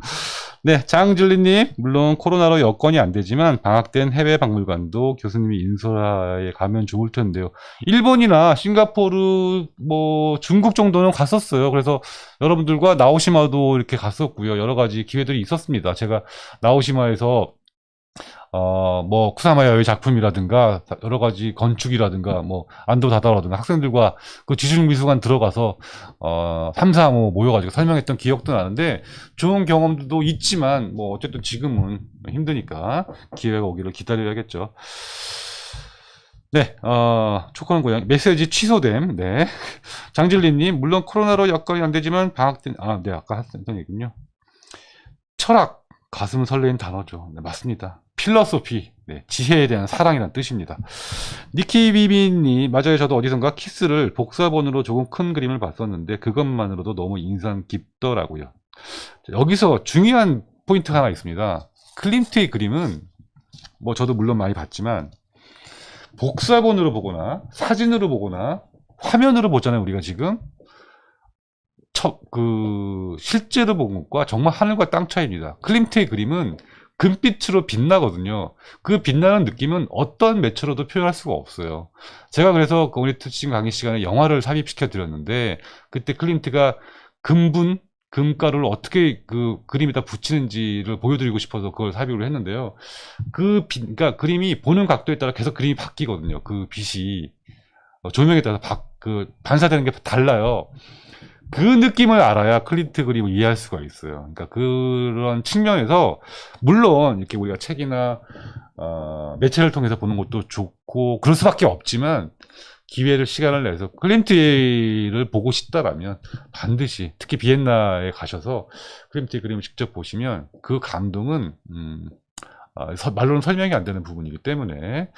네, 장줄리님, 물론 코로나로 여건이 안 되지만 방학된 해외 박물관도 교수님이 인솔하에 가면 좋을 텐데요. 일본이나 싱가포르, 뭐 중국 정도는 갔었어요. 그래서 여러분들과 나오시마도 이렇게 갔었고요. 여러 가지 기회들이 있었습니다. 제가 나오시마에서 뭐 쿠사마야의 작품이라든가 여러 가지 건축이라든가 뭐 안도 다다라든가 학생들과 그 지중미술관 들어가서 3, 4, 5 모여가지고 설명했던 기억도 나는데 좋은 경험도 있지만 뭐 어쨌든 지금은 힘드니까 기회가 오기를 기다려야겠죠. 네, 초코는 고양이 메시지 취소됨. 네, 장진리님 물론 코로나로 여건이 안 되지만 방학 때 네 아까 했던 얘기군요. 철학 가슴 설레는 단어죠. 네, 맞습니다. 필러소피, 네, 지혜에 대한 사랑이란 뜻입니다. 니키비비님, 맞아요. 저도 어디선가 키스를 복사본으로 조금 큰 그림을 봤었는데 그것만으로도 너무 인상 깊더라고요. 여기서 중요한 포인트가 하나 있습니다. 클림트의 그림은 뭐 저도 물론 많이 봤지만 복사본으로 보거나 사진으로 보거나 화면으로 보잖아요. 우리가 지금 실제로 본 것과 정말 하늘과 땅 차이입니다. 클림트의 그림은 금빛으로 빛나거든요. 그 빛나는 느낌은 어떤 매체로도 표현할 수가 없어요. 제가 그래서 커뮤니티 팀 강의 시간에 영화를 삽입시켜 드렸는데 그때 클림트가 금가루를 어떻게 그 그림에다 붙이는지를 보여드리고 싶어서 그걸 삽입을 했는데요. 그러니까 그림이 보는 각도에 따라 계속 그림이 바뀌거든요. 그 빛이 조명에 따라서 반사되는 게 달라요. 그 느낌을 알아야 클림트 그림을 이해할 수가 있어요. 그러니까 그런 측면에서 물론 이렇게 우리가 책이나 매체를 통해서 보는 것도 좋고 그럴 수밖에 없지만 기회를 시간을 내서 클림트를 보고 싶다라면 반드시 특히 비엔나에 가셔서 클림트의 그림을 직접 보시면 그 감동은 말로는 설명이 안 되는 부분이기 때문에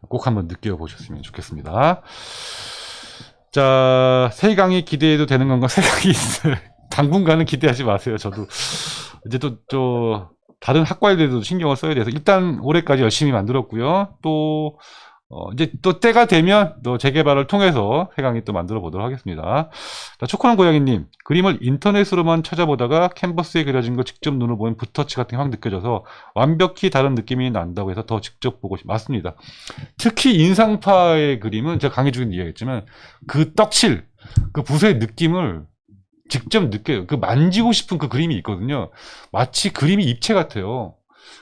꼭 한번 느껴보셨으면 좋겠습니다. 자, 새 강의 기대해도 되는 건가? 새 강의 당분간은 기대하지 마세요. 저도 이제 또 다른 학과에도 신경을 써야 돼서 일단 올해까지 열심히 만들었고요. 또 이제 또 때가 되면 또 재개발을 통해서 새 강의 또 만들어 보도록 하겠습니다. 자, 초코는 고양이님, 그림을 인터넷으로만 찾아보다가 캔버스에 그려진 거 직접 눈으로 보면 붓터치 같은 게 확 느껴져서 완벽히 다른 느낌이 난다고 해서 더 직접 보고 맞습니다. 특히 인상파의 그림은 제가 강의 중에 이야기했지만 그 떡칠, 그 붓의 느낌을 직접 느껴요. 그 만지고 싶은 그 그림이 있거든요. 마치 그림이 입체 같아요.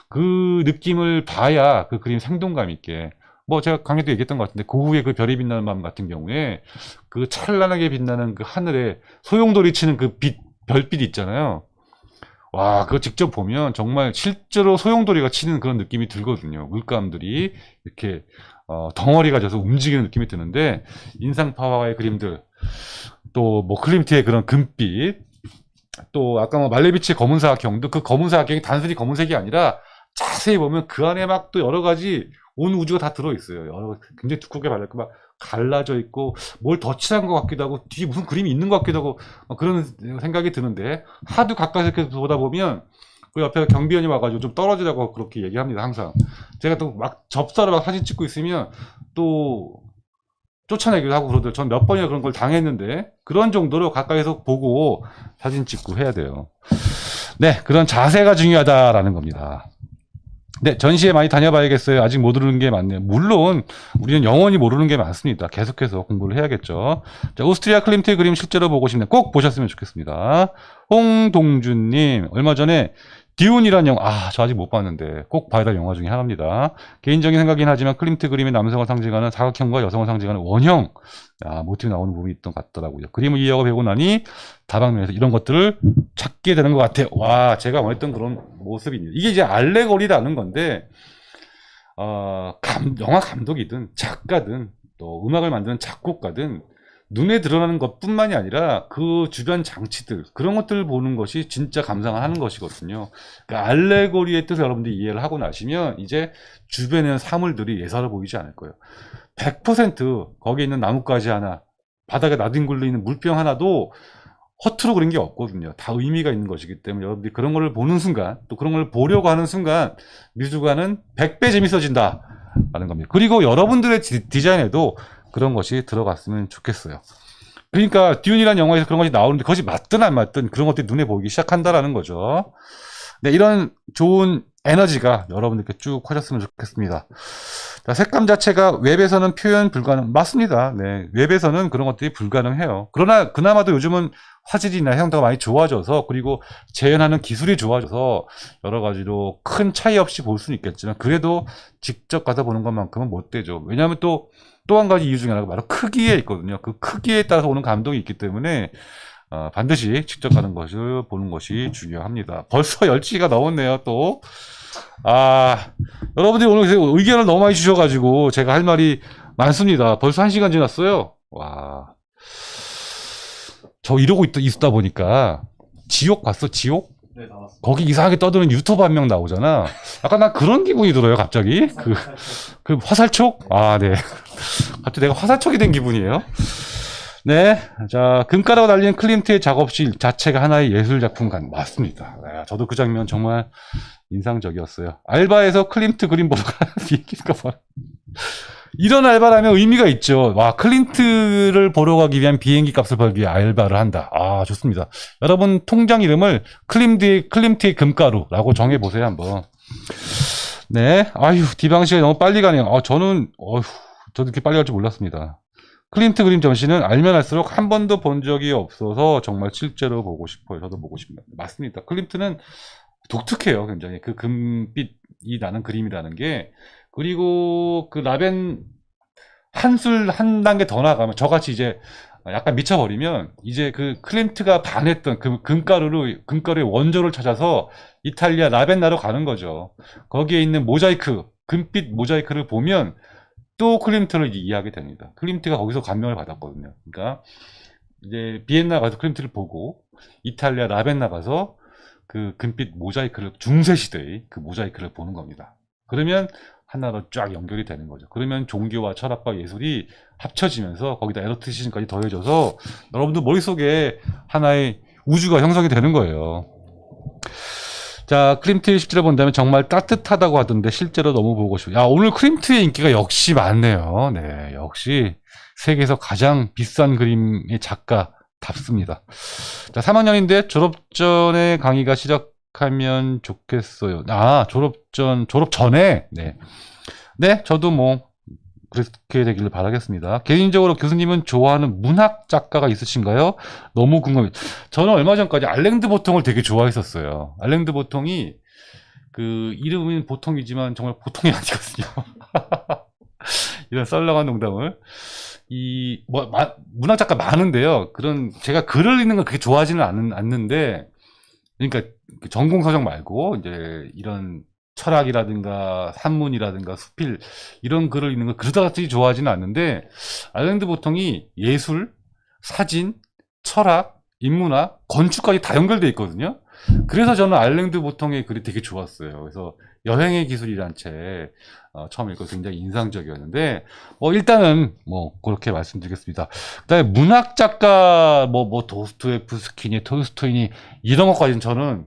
그 느낌을 봐야 그 그림 생동감 있게. 뭐 제가 강의 때 얘기했던 것 같은데 고흐의 그 별이 빛나는 밤 같은 경우에 그 찬란하게 빛나는 그 하늘에 소용돌이 치는 그 별빛 있잖아요. 와, 그거 직접 보면 정말 실제로 소용돌이가 치는 그런 느낌이 들거든요. 물감들이 이렇게 덩어리가 져서 움직이는 느낌이 드는데 인상파와의 그림들 또 뭐 클림트의 그런 금빛 또 아까 뭐 말레비치의 검은 사각형도 그 검은 사각형이 단순히 검은색이 아니라 자세히 보면 그 안에 막 또 여러 가지 온 우주가 다 들어있어요. 굉장히 두껍게 발렸고 막 갈라져 있고 뭘 더 칠한 것 같기도 하고 뒤에 무슨 그림이 있는 것 같기도 하고 그런 생각이 드는데 하도 가까이서 이렇게 보다 보면 그 옆에 경비원이 와가지고 좀 떨어지라고 그렇게 얘기합니다. 항상 제가 또 막 접사로 막 사진 찍고 있으면 또 쫓아내기도 하고 그러더라고요. 전 몇 번이나 그런 걸 당했는데 그런 정도로 가까이서 보고 사진 찍고 해야 돼요. 네, 그런 자세가 중요하다라는 겁니다. 네, 전시회 많이 다녀봐야겠어요. 아직 모르는 게 많네요. 물론 우리는 영원히 모르는 게 많습니다. 계속해서 공부를 해야겠죠. 자, 오스트리아 클림트의 그림 실제로 보고 싶네요. 꼭 보셨으면 좋겠습니다. 홍동준님, 얼마 전에 듀운이란 영화, 저 아직 못 봤는데 꼭 봐야 될 영화 중에 하나입니다. 개인적인 생각이긴 하지만 클림트 그림의 남성을 상징하는 사각형과 여성을 상징하는 원형, 모티브 나오는 부분이 있던 것 같더라고요. 그림을 이해하고 배우고 나니 다방면에서 이런 것들을 찾게 되는 것 같아요. 와, 제가 원했던 그런 모습입니다. 이게 이제 알레고리라는 건데, 영화 감독이든 작가든 또 음악을 만드는 작곡가든 눈에 드러나는 것뿐만이 아니라 그 주변 장치들, 그런 것들을 보는 것이 진짜 감상을 하는 것이거든요. 그러니까 알레고리의 뜻을 여러분들이 이해를 하고 나시면 이제 주변에 있는 사물들이 예사로 보이지 않을 거예요. 100% 거기에 있는 나뭇가지 하나, 바닥에 나뒹굴려 있는 물병 하나도 허투루 그린 게 없거든요. 다 의미가 있는 것이기 때문에 여러분들이 그런 걸 보는 순간, 또 그런 걸 보려고 하는 순간 미술관은 100배 재밌어진다 라는 겁니다. 그리고 여러분들의 디자인에도 그런 것이 들어갔으면 좋겠어요. 그러니까 듀운이라는 영화에서 그런 것이 나오는데 그것이 맞든 안 맞든 그런 것들이 눈에 보이기 시작한다라는 거죠. 네, 이런 좋은 에너지가 여러분들께 쭉 퍼졌으면 좋겠습니다. 자, 색감 자체가 웹에서는 표현 불가능, 맞습니다. 네, 웹에서는 그런 것들이 불가능해요. 그러나 그나마도 요즘은 화질이나 형태가 많이 좋아져서, 그리고 재현하는 기술이 좋아져서 여러 가지로 큰 차이 없이 볼 수는 있겠지만 그래도 직접 가서 보는 것만큼은 못 되죠. 왜냐하면 또 한 가지 이유 중에 하나가 바로 크기에 있거든요. 그 크기에 따라서 오는 감동이 있기 때문에 반드시 직접 가는 것을 보는 것이 중요합니다. 벌써 10시가 넘었네요, 또. 여러분들이 오늘 의견을 너무 많이 주셔가지고 제가 할 말이 많습니다. 벌써 1시간 지났어요. 와. 저 이러고 있다 보니까 지옥 봤어? 지옥? 네, 나왔습니다. 거기 이상하게 떠드는 유튜버 한 명 나오잖아. 약간 난 그런 기분이 들어요, 갑자기. 그 화살촉? 네. 갑자기 내가 화살촉이 된 기분이에요. 네. 자, 금가루가 달린 클림트의 작업실 자체가 하나의 예술작품 맞습니다. 네, 저도 그 장면 정말 인상적이었어요. 알바에서 클림트 그림 보러 가는 비행기가 봐. 이런 알바라면 의미가 있죠. 와, 클림트를 보러 가기 위한 비행기 값을 벌기 위해 알바를 한다. 좋습니다. 여러분 통장 이름을 클림트의 금가루라고 정해보세요, 한번. 네. 디방 시간이 너무 빨리 가네요. 저도 이렇게 빨리 갈 줄 몰랐습니다. 클림트 그림 전시는 알면 할수록 한 번도 본 적이 없어서 정말 실제로 보고 싶어요. 저도 보고 싶습니다. 맞습니다. 클림트는 독특해요, 굉장히. 그 금빛이 나는 그림이라는 게. 그리고 그 라벤 한 단계 더 나가면 저같이 이제 약간 미쳐버리면 이제 그 클림트가 반했던 그 금가루의 원조를 찾아서 이탈리아 라벤나로 가는 거죠. 거기에 있는 모자이크, 금빛 모자이크를 보면 또 클림트를 이해하게 됩니다. 클림트가 거기서 감명을 받았거든요. 그러니까 이제 비엔나 가서 클림트를 보고 이탈리아 라벤나 가서 그 금빛 모자이크를, 중세시대의 그 모자이크를 보는 겁니다. 그러면 하나로 쫙 연결이 되는 거죠. 그러면 종교와 철학과 예술이 합쳐지면서 거기다 에로티시즘까지 더해져서 여러분들 머릿속에 하나의 우주가 형성이 되는 거예요. 자, 클림트의 실제로 본다면 정말 따뜻하다고 하던데 실제로 너무 보고 싶어요. 오늘 클림트의 인기가 역시 많네요. 네, 역시 세계에서 가장 비싼 그림의 작가답습니다. 자, 3학년인데 졸업 전에 강의가 시작하면 좋겠어요. 졸업 전에. 네, 저도 뭐 그렇게 되기를 바라겠습니다. 개인적으로 교수님은 좋아하는 문학 작가가 있으신가요? 너무 궁금해요. 저는 얼마 전까지 알랭드 보통을 되게 좋아했었어요. 알랭드 보통이 그 이름은 보통이지만 정말 보통이 아니거든요. 이런 썰렁한 농담을. 문학 작가 많은데요. 제가 글을 읽는 걸 그렇게 좋아하지는 않는데, 그러니까 전공 서적 말고 이제 이런 철학이라든가 산문이라든가 수필 이런 글을 읽는 거 그다지 좋아하지는 않는데, 알랭드 보통이 예술, 사진, 철학, 인문학, 건축까지 다 연결돼 있거든요. 그래서 저는 알랭드 보통의 글이 되게 좋았어요. 그래서 여행의 기술이란 책 처음 읽고 굉장히 인상적이었는데, 일단은 그렇게 말씀드리겠습니다. 그다음에 문학 작가 도스토옙스키니, 톨스토이니 이런 것까지는 저는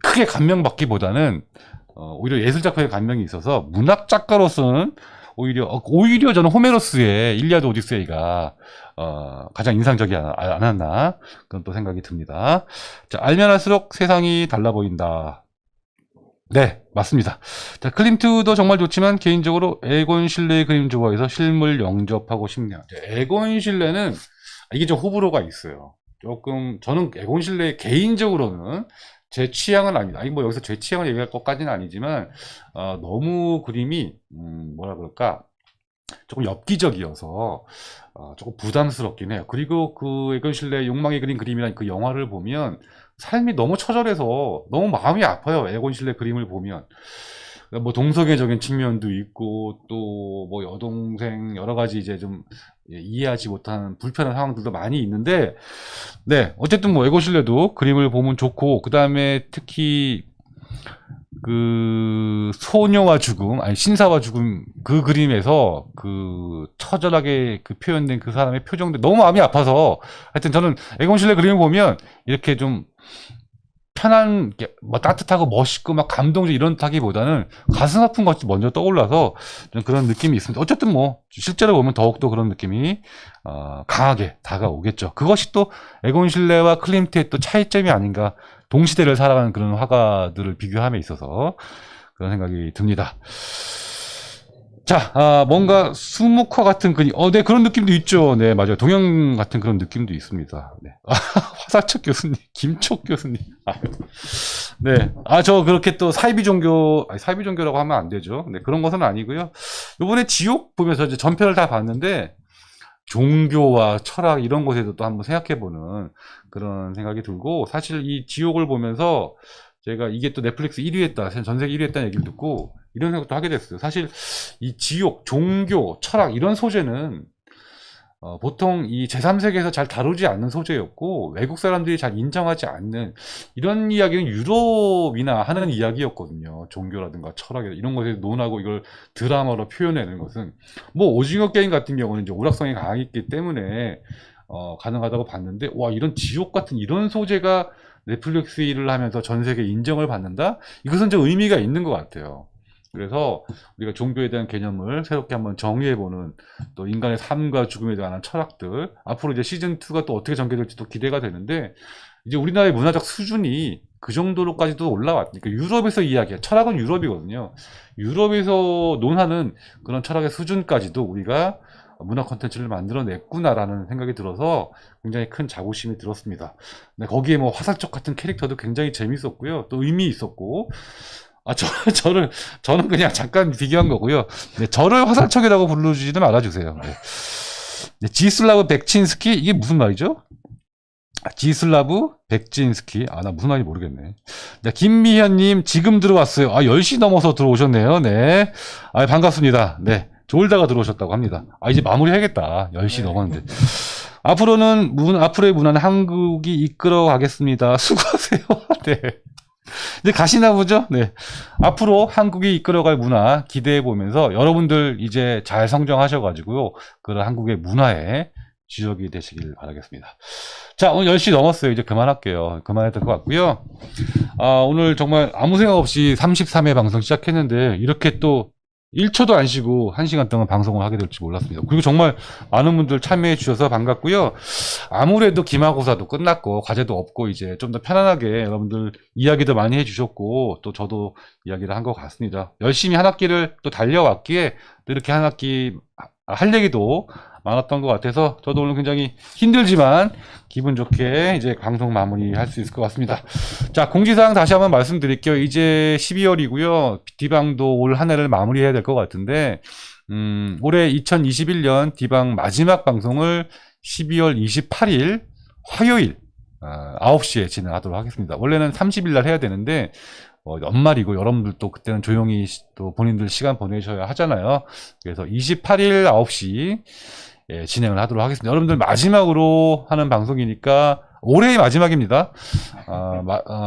크게 감명받기보다는 오히려 예술 작품에 감명이 있어서 문학 작가로서는 오히려 저는 호메로스의 일리아드 오디세이가 가장 인상적이지 않았나 그런 또 생각이 듭니다. 자, 알면 할수록 세상이 달라 보인다. 네, 맞습니다. 자, 클림트도 정말 좋지만 개인적으로 에곤 실레의 그림 좋아해서 실물 영접하고 싶네요. 에곤 실레는 이게 좀 호불호가 있어요. 조금 저는 에곤실레 개인적으로는 제 취향은 아니다. 아니 뭐 여기서 제 취향을 얘기할 것까지는 아니지만 너무 그림이 뭐라 그럴까 조금 엽기적이어서 조금 부담스럽긴 해요. 그리고 그 에곤실레 욕망의 그린 그림이라는 그 영화를 보면 삶이 너무 처절해서 너무 마음이 아파요. 에곤실레 그림을 보면. 뭐 동성애적인 측면도 있고 또 뭐 여동생 여러 가지 이제 좀 이해하지 못하는 불편한 상황들도 많이 있는데 네 어쨌든 뭐 에곤실레도 그림을 보면 좋고 그 다음에 특히 그 소녀와 죽음 아니 신사와 죽음 그 그림에서 그 처절하게 그 표현된 그 사람의 표정들 너무 마음이 아파서 하여튼 저는 에곤실레 그림을 보면 이렇게 좀 편한 뭐 따뜻하고 멋있고 막 감동적 이런 타기보다는 가슴 아픈 것이 먼저 떠올라서 좀 그런 느낌이 있습니다. 어쨌든 뭐 실제로 보면 더욱더 그런 느낌이 강하게 다가오겠죠. 그것이 또 에곤실레와 클림트의 또 차이점이 아닌가. 동시대를 살아가는 그런 화가들을 비교함에 있어서 그런 생각이 듭니다. 자, 뭔가 수묵화 같은 그림, 네, 그런 느낌도 있죠. 네, 맞아요. 동양 같은 그런 느낌도 있습니다. 네. 화살촉 교수님, 김촉 교수님. 네. 저 그렇게 또 사이비 종교, 사이비 종교라고 하면 안 되죠. 네, 그런 것은 아니고요. 요번에 지옥 보면서 이제 전편을 다 봤는데, 종교와 철학 이런 것에도 또 한번 생각해보는 그런 생각이 들고, 사실 이 지옥을 보면서 제가 이게 또 넷플릭스 1위 했다, 전 세계 1위 했다는 얘기를 듣고, 이런 생각도 하게 됐어요. 사실 이 지옥, 종교, 철학 이런 소재는 보통 이 제3세계에서 잘 다루지 않는 소재였고 외국 사람들이 잘 인정하지 않는 이런 이야기는 유럽이나 하는 이야기였거든요. 종교라든가 철학이라든가 이런 것에 논하고 이걸 드라마로 표현하는 것은 뭐 오징어 게임 같은 경우는 이제 오락성이 강하기 때문에 가능하다고 봤는데 와 이런 지옥 같은 이런 소재가 넷플릭스 일을 하면서 전 세계 인정을 받는다? 이것은 좀 의미가 있는 것 같아요. 그래서 우리가 종교에 대한 개념을 새롭게 한번 정의해보는 또 인간의 삶과 죽음에 대한 철학들 앞으로 이제 시즌2가 또 어떻게 전개될지 또 기대가 되는데 이제 우리나라의 문화적 수준이 그 정도로까지도 올라왔으니까 유럽에서 이야기해 철학은 유럽이거든요. 유럽에서 논하는 그런 철학의 수준까지도 우리가 문화 콘텐츠를 만들어냈구나라는 생각이 들어서 굉장히 큰 자부심이 들었습니다. 네, 거기에 뭐 화살촉 같은 캐릭터도 굉장히 재밌었고요. 또 의미 있었고 저는 그냥 잠깐 비교한 거고요. 네, 저를 화살촉이라고 불러주지는 말아주세요. 네. 네, 지슬라브 백친스키, 이게 무슨 말이죠? 지슬라브 백친스키. 나 무슨 말인지 모르겠네. 네, 김미현님, 지금 들어왔어요. 10시 넘어서 들어오셨네요. 네. 반갑습니다. 네. 졸다가 들어오셨다고 합니다. 이제 마무리해야겠다. 10시 넘었는데. 앞으로의 문화는 한국이 이끌어 가겠습니다. 수고하세요. 네. 이제 가시나 보죠? 네. 앞으로 한국이 이끌어갈 문화 기대해 보면서 여러분들 이제 잘 성장하셔가지고요. 그런 한국의 문화에 주역이 되시길 바라겠습니다. 자, 오늘 10시 넘었어요. 이제 그만할게요. 그만해야 될 것 같고요. 오늘 정말 아무 생각 없이 33회 방송 시작했는데 이렇게 또 1초도 안 쉬고 1시간 동안 방송을 하게 될지 몰랐습니다. 그리고 정말 많은 분들 참여해 주셔서 반갑고요. 아무래도 기말고사도 끝났고 과제도 없고 이제 좀 더 편안하게 여러분들 이야기도 많이 해 주셨고 또 저도 이야기를 한 것 같습니다. 열심히 한 학기를 또 달려왔기에 또 이렇게 한 학기 할 얘기도 많았던 것 같아서 저도 오늘 굉장히 힘들지만 기분 좋게 이제 방송 마무리할 수 있을 것 같습니다. 자, 공지사항 다시 한번 말씀드릴게요. 이제 12월이고요. 디방도 올 한 해를 마무리해야 될 것 같은데 올해 2021년 디방 마지막 방송을 12월 28일 화요일 9시에 진행하도록 하겠습니다. 원래는 30일 날 해야 되는데 연말이고 여러분들도 그때는 조용히 또 본인들 시간 보내셔야 하잖아요. 그래서 28일 9시 진행을 하도록 하겠습니다. 여러분들 마지막으로 하는 방송이니까 올해의 마지막입니다.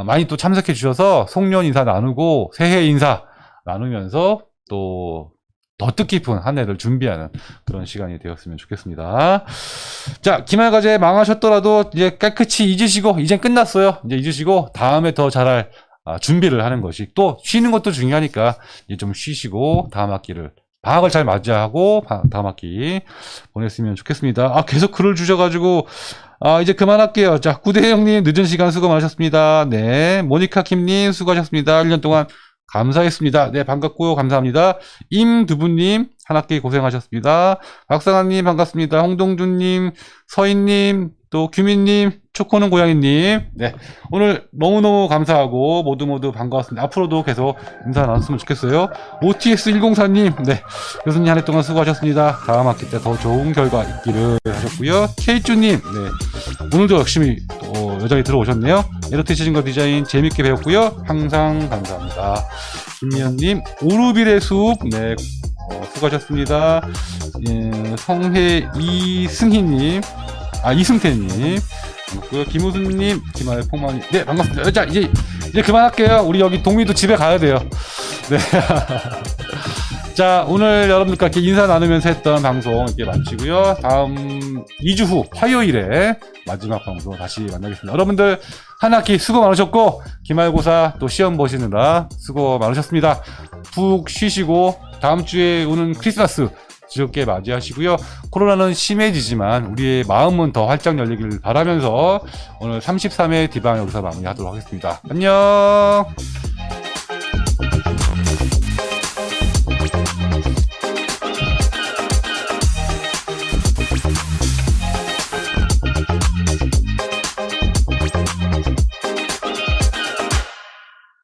많이 또 참석해 주셔서 송년 인사 나누고 새해 인사 나누면서 또 더 뜻깊은 한 해를 준비하는 그런 시간이 되었으면 좋겠습니다. 자, 기말과제 망하셨더라도 이제 깨끗이 잊으시고 이젠 끝났어요. 이제 잊으시고 다음에 더 잘할 준비를 하는 것이 또 쉬는 것도 중요하니까 이제 좀 쉬시고 다음 학기를 방학을 잘 맞이하고 다음 학기 보냈으면 좋겠습니다. 계속 글을 주셔가지고 이제 그만할게요. 자, 구대 형님 늦은 시간 수고 많으셨습니다. 네, 모니카 킴님 수고하셨습니다. 1년 동안 감사했습니다. 네, 반갑고요. 감사합니다. 임두부님 한 학기 고생하셨습니다. 박상아님 반갑습니다. 홍동준님, 서인님, 또 규민님 초코는 고양이님, 네. 오늘 너무너무 감사하고 모두 반가웠습니다. 앞으로도 계속 인사 나눴으면 좋겠어요. OTX104님, 네. 교수님 한 해 동안 수고하셨습니다. 다음 학기 때 더 좋은 결과 있기를 하셨고요. 케이쭈님, 네. 오늘도 열심히 여전히 들어오셨네요. 에로티 자전거 디자인 재밌게 배웠고요. 항상 감사합니다. 김미연님, 오르빌의 숲, 네. 수고하셨습니다. 예, 성해 이승희님, 이승태님. 반갑고요. 김우순님, 김하의 폭만님, 네, 반갑습니다. 자, 이제 그만할게요. 우리 여기 동미도 집에 가야 돼요. 네. 자, 오늘 여러분들과 이렇게 인사 나누면서 했던 방송 이렇게 마치고요. 다음 2주 후 화요일에 마지막 방송 다시 만나겠습니다. 여러분들 한 학기 수고 많으셨고, 기말고사 또 시험 보시느라 수고 많으셨습니다. 푹 쉬시고, 다음 주에 오는 크리스마스 즐겁게 맞이하시고요. 코로나는 심해지지만 우리의 마음은 더 활짝 열리길 바라면서 오늘 33회 디방 여기서 마무리하도록 하겠습니다. 안녕.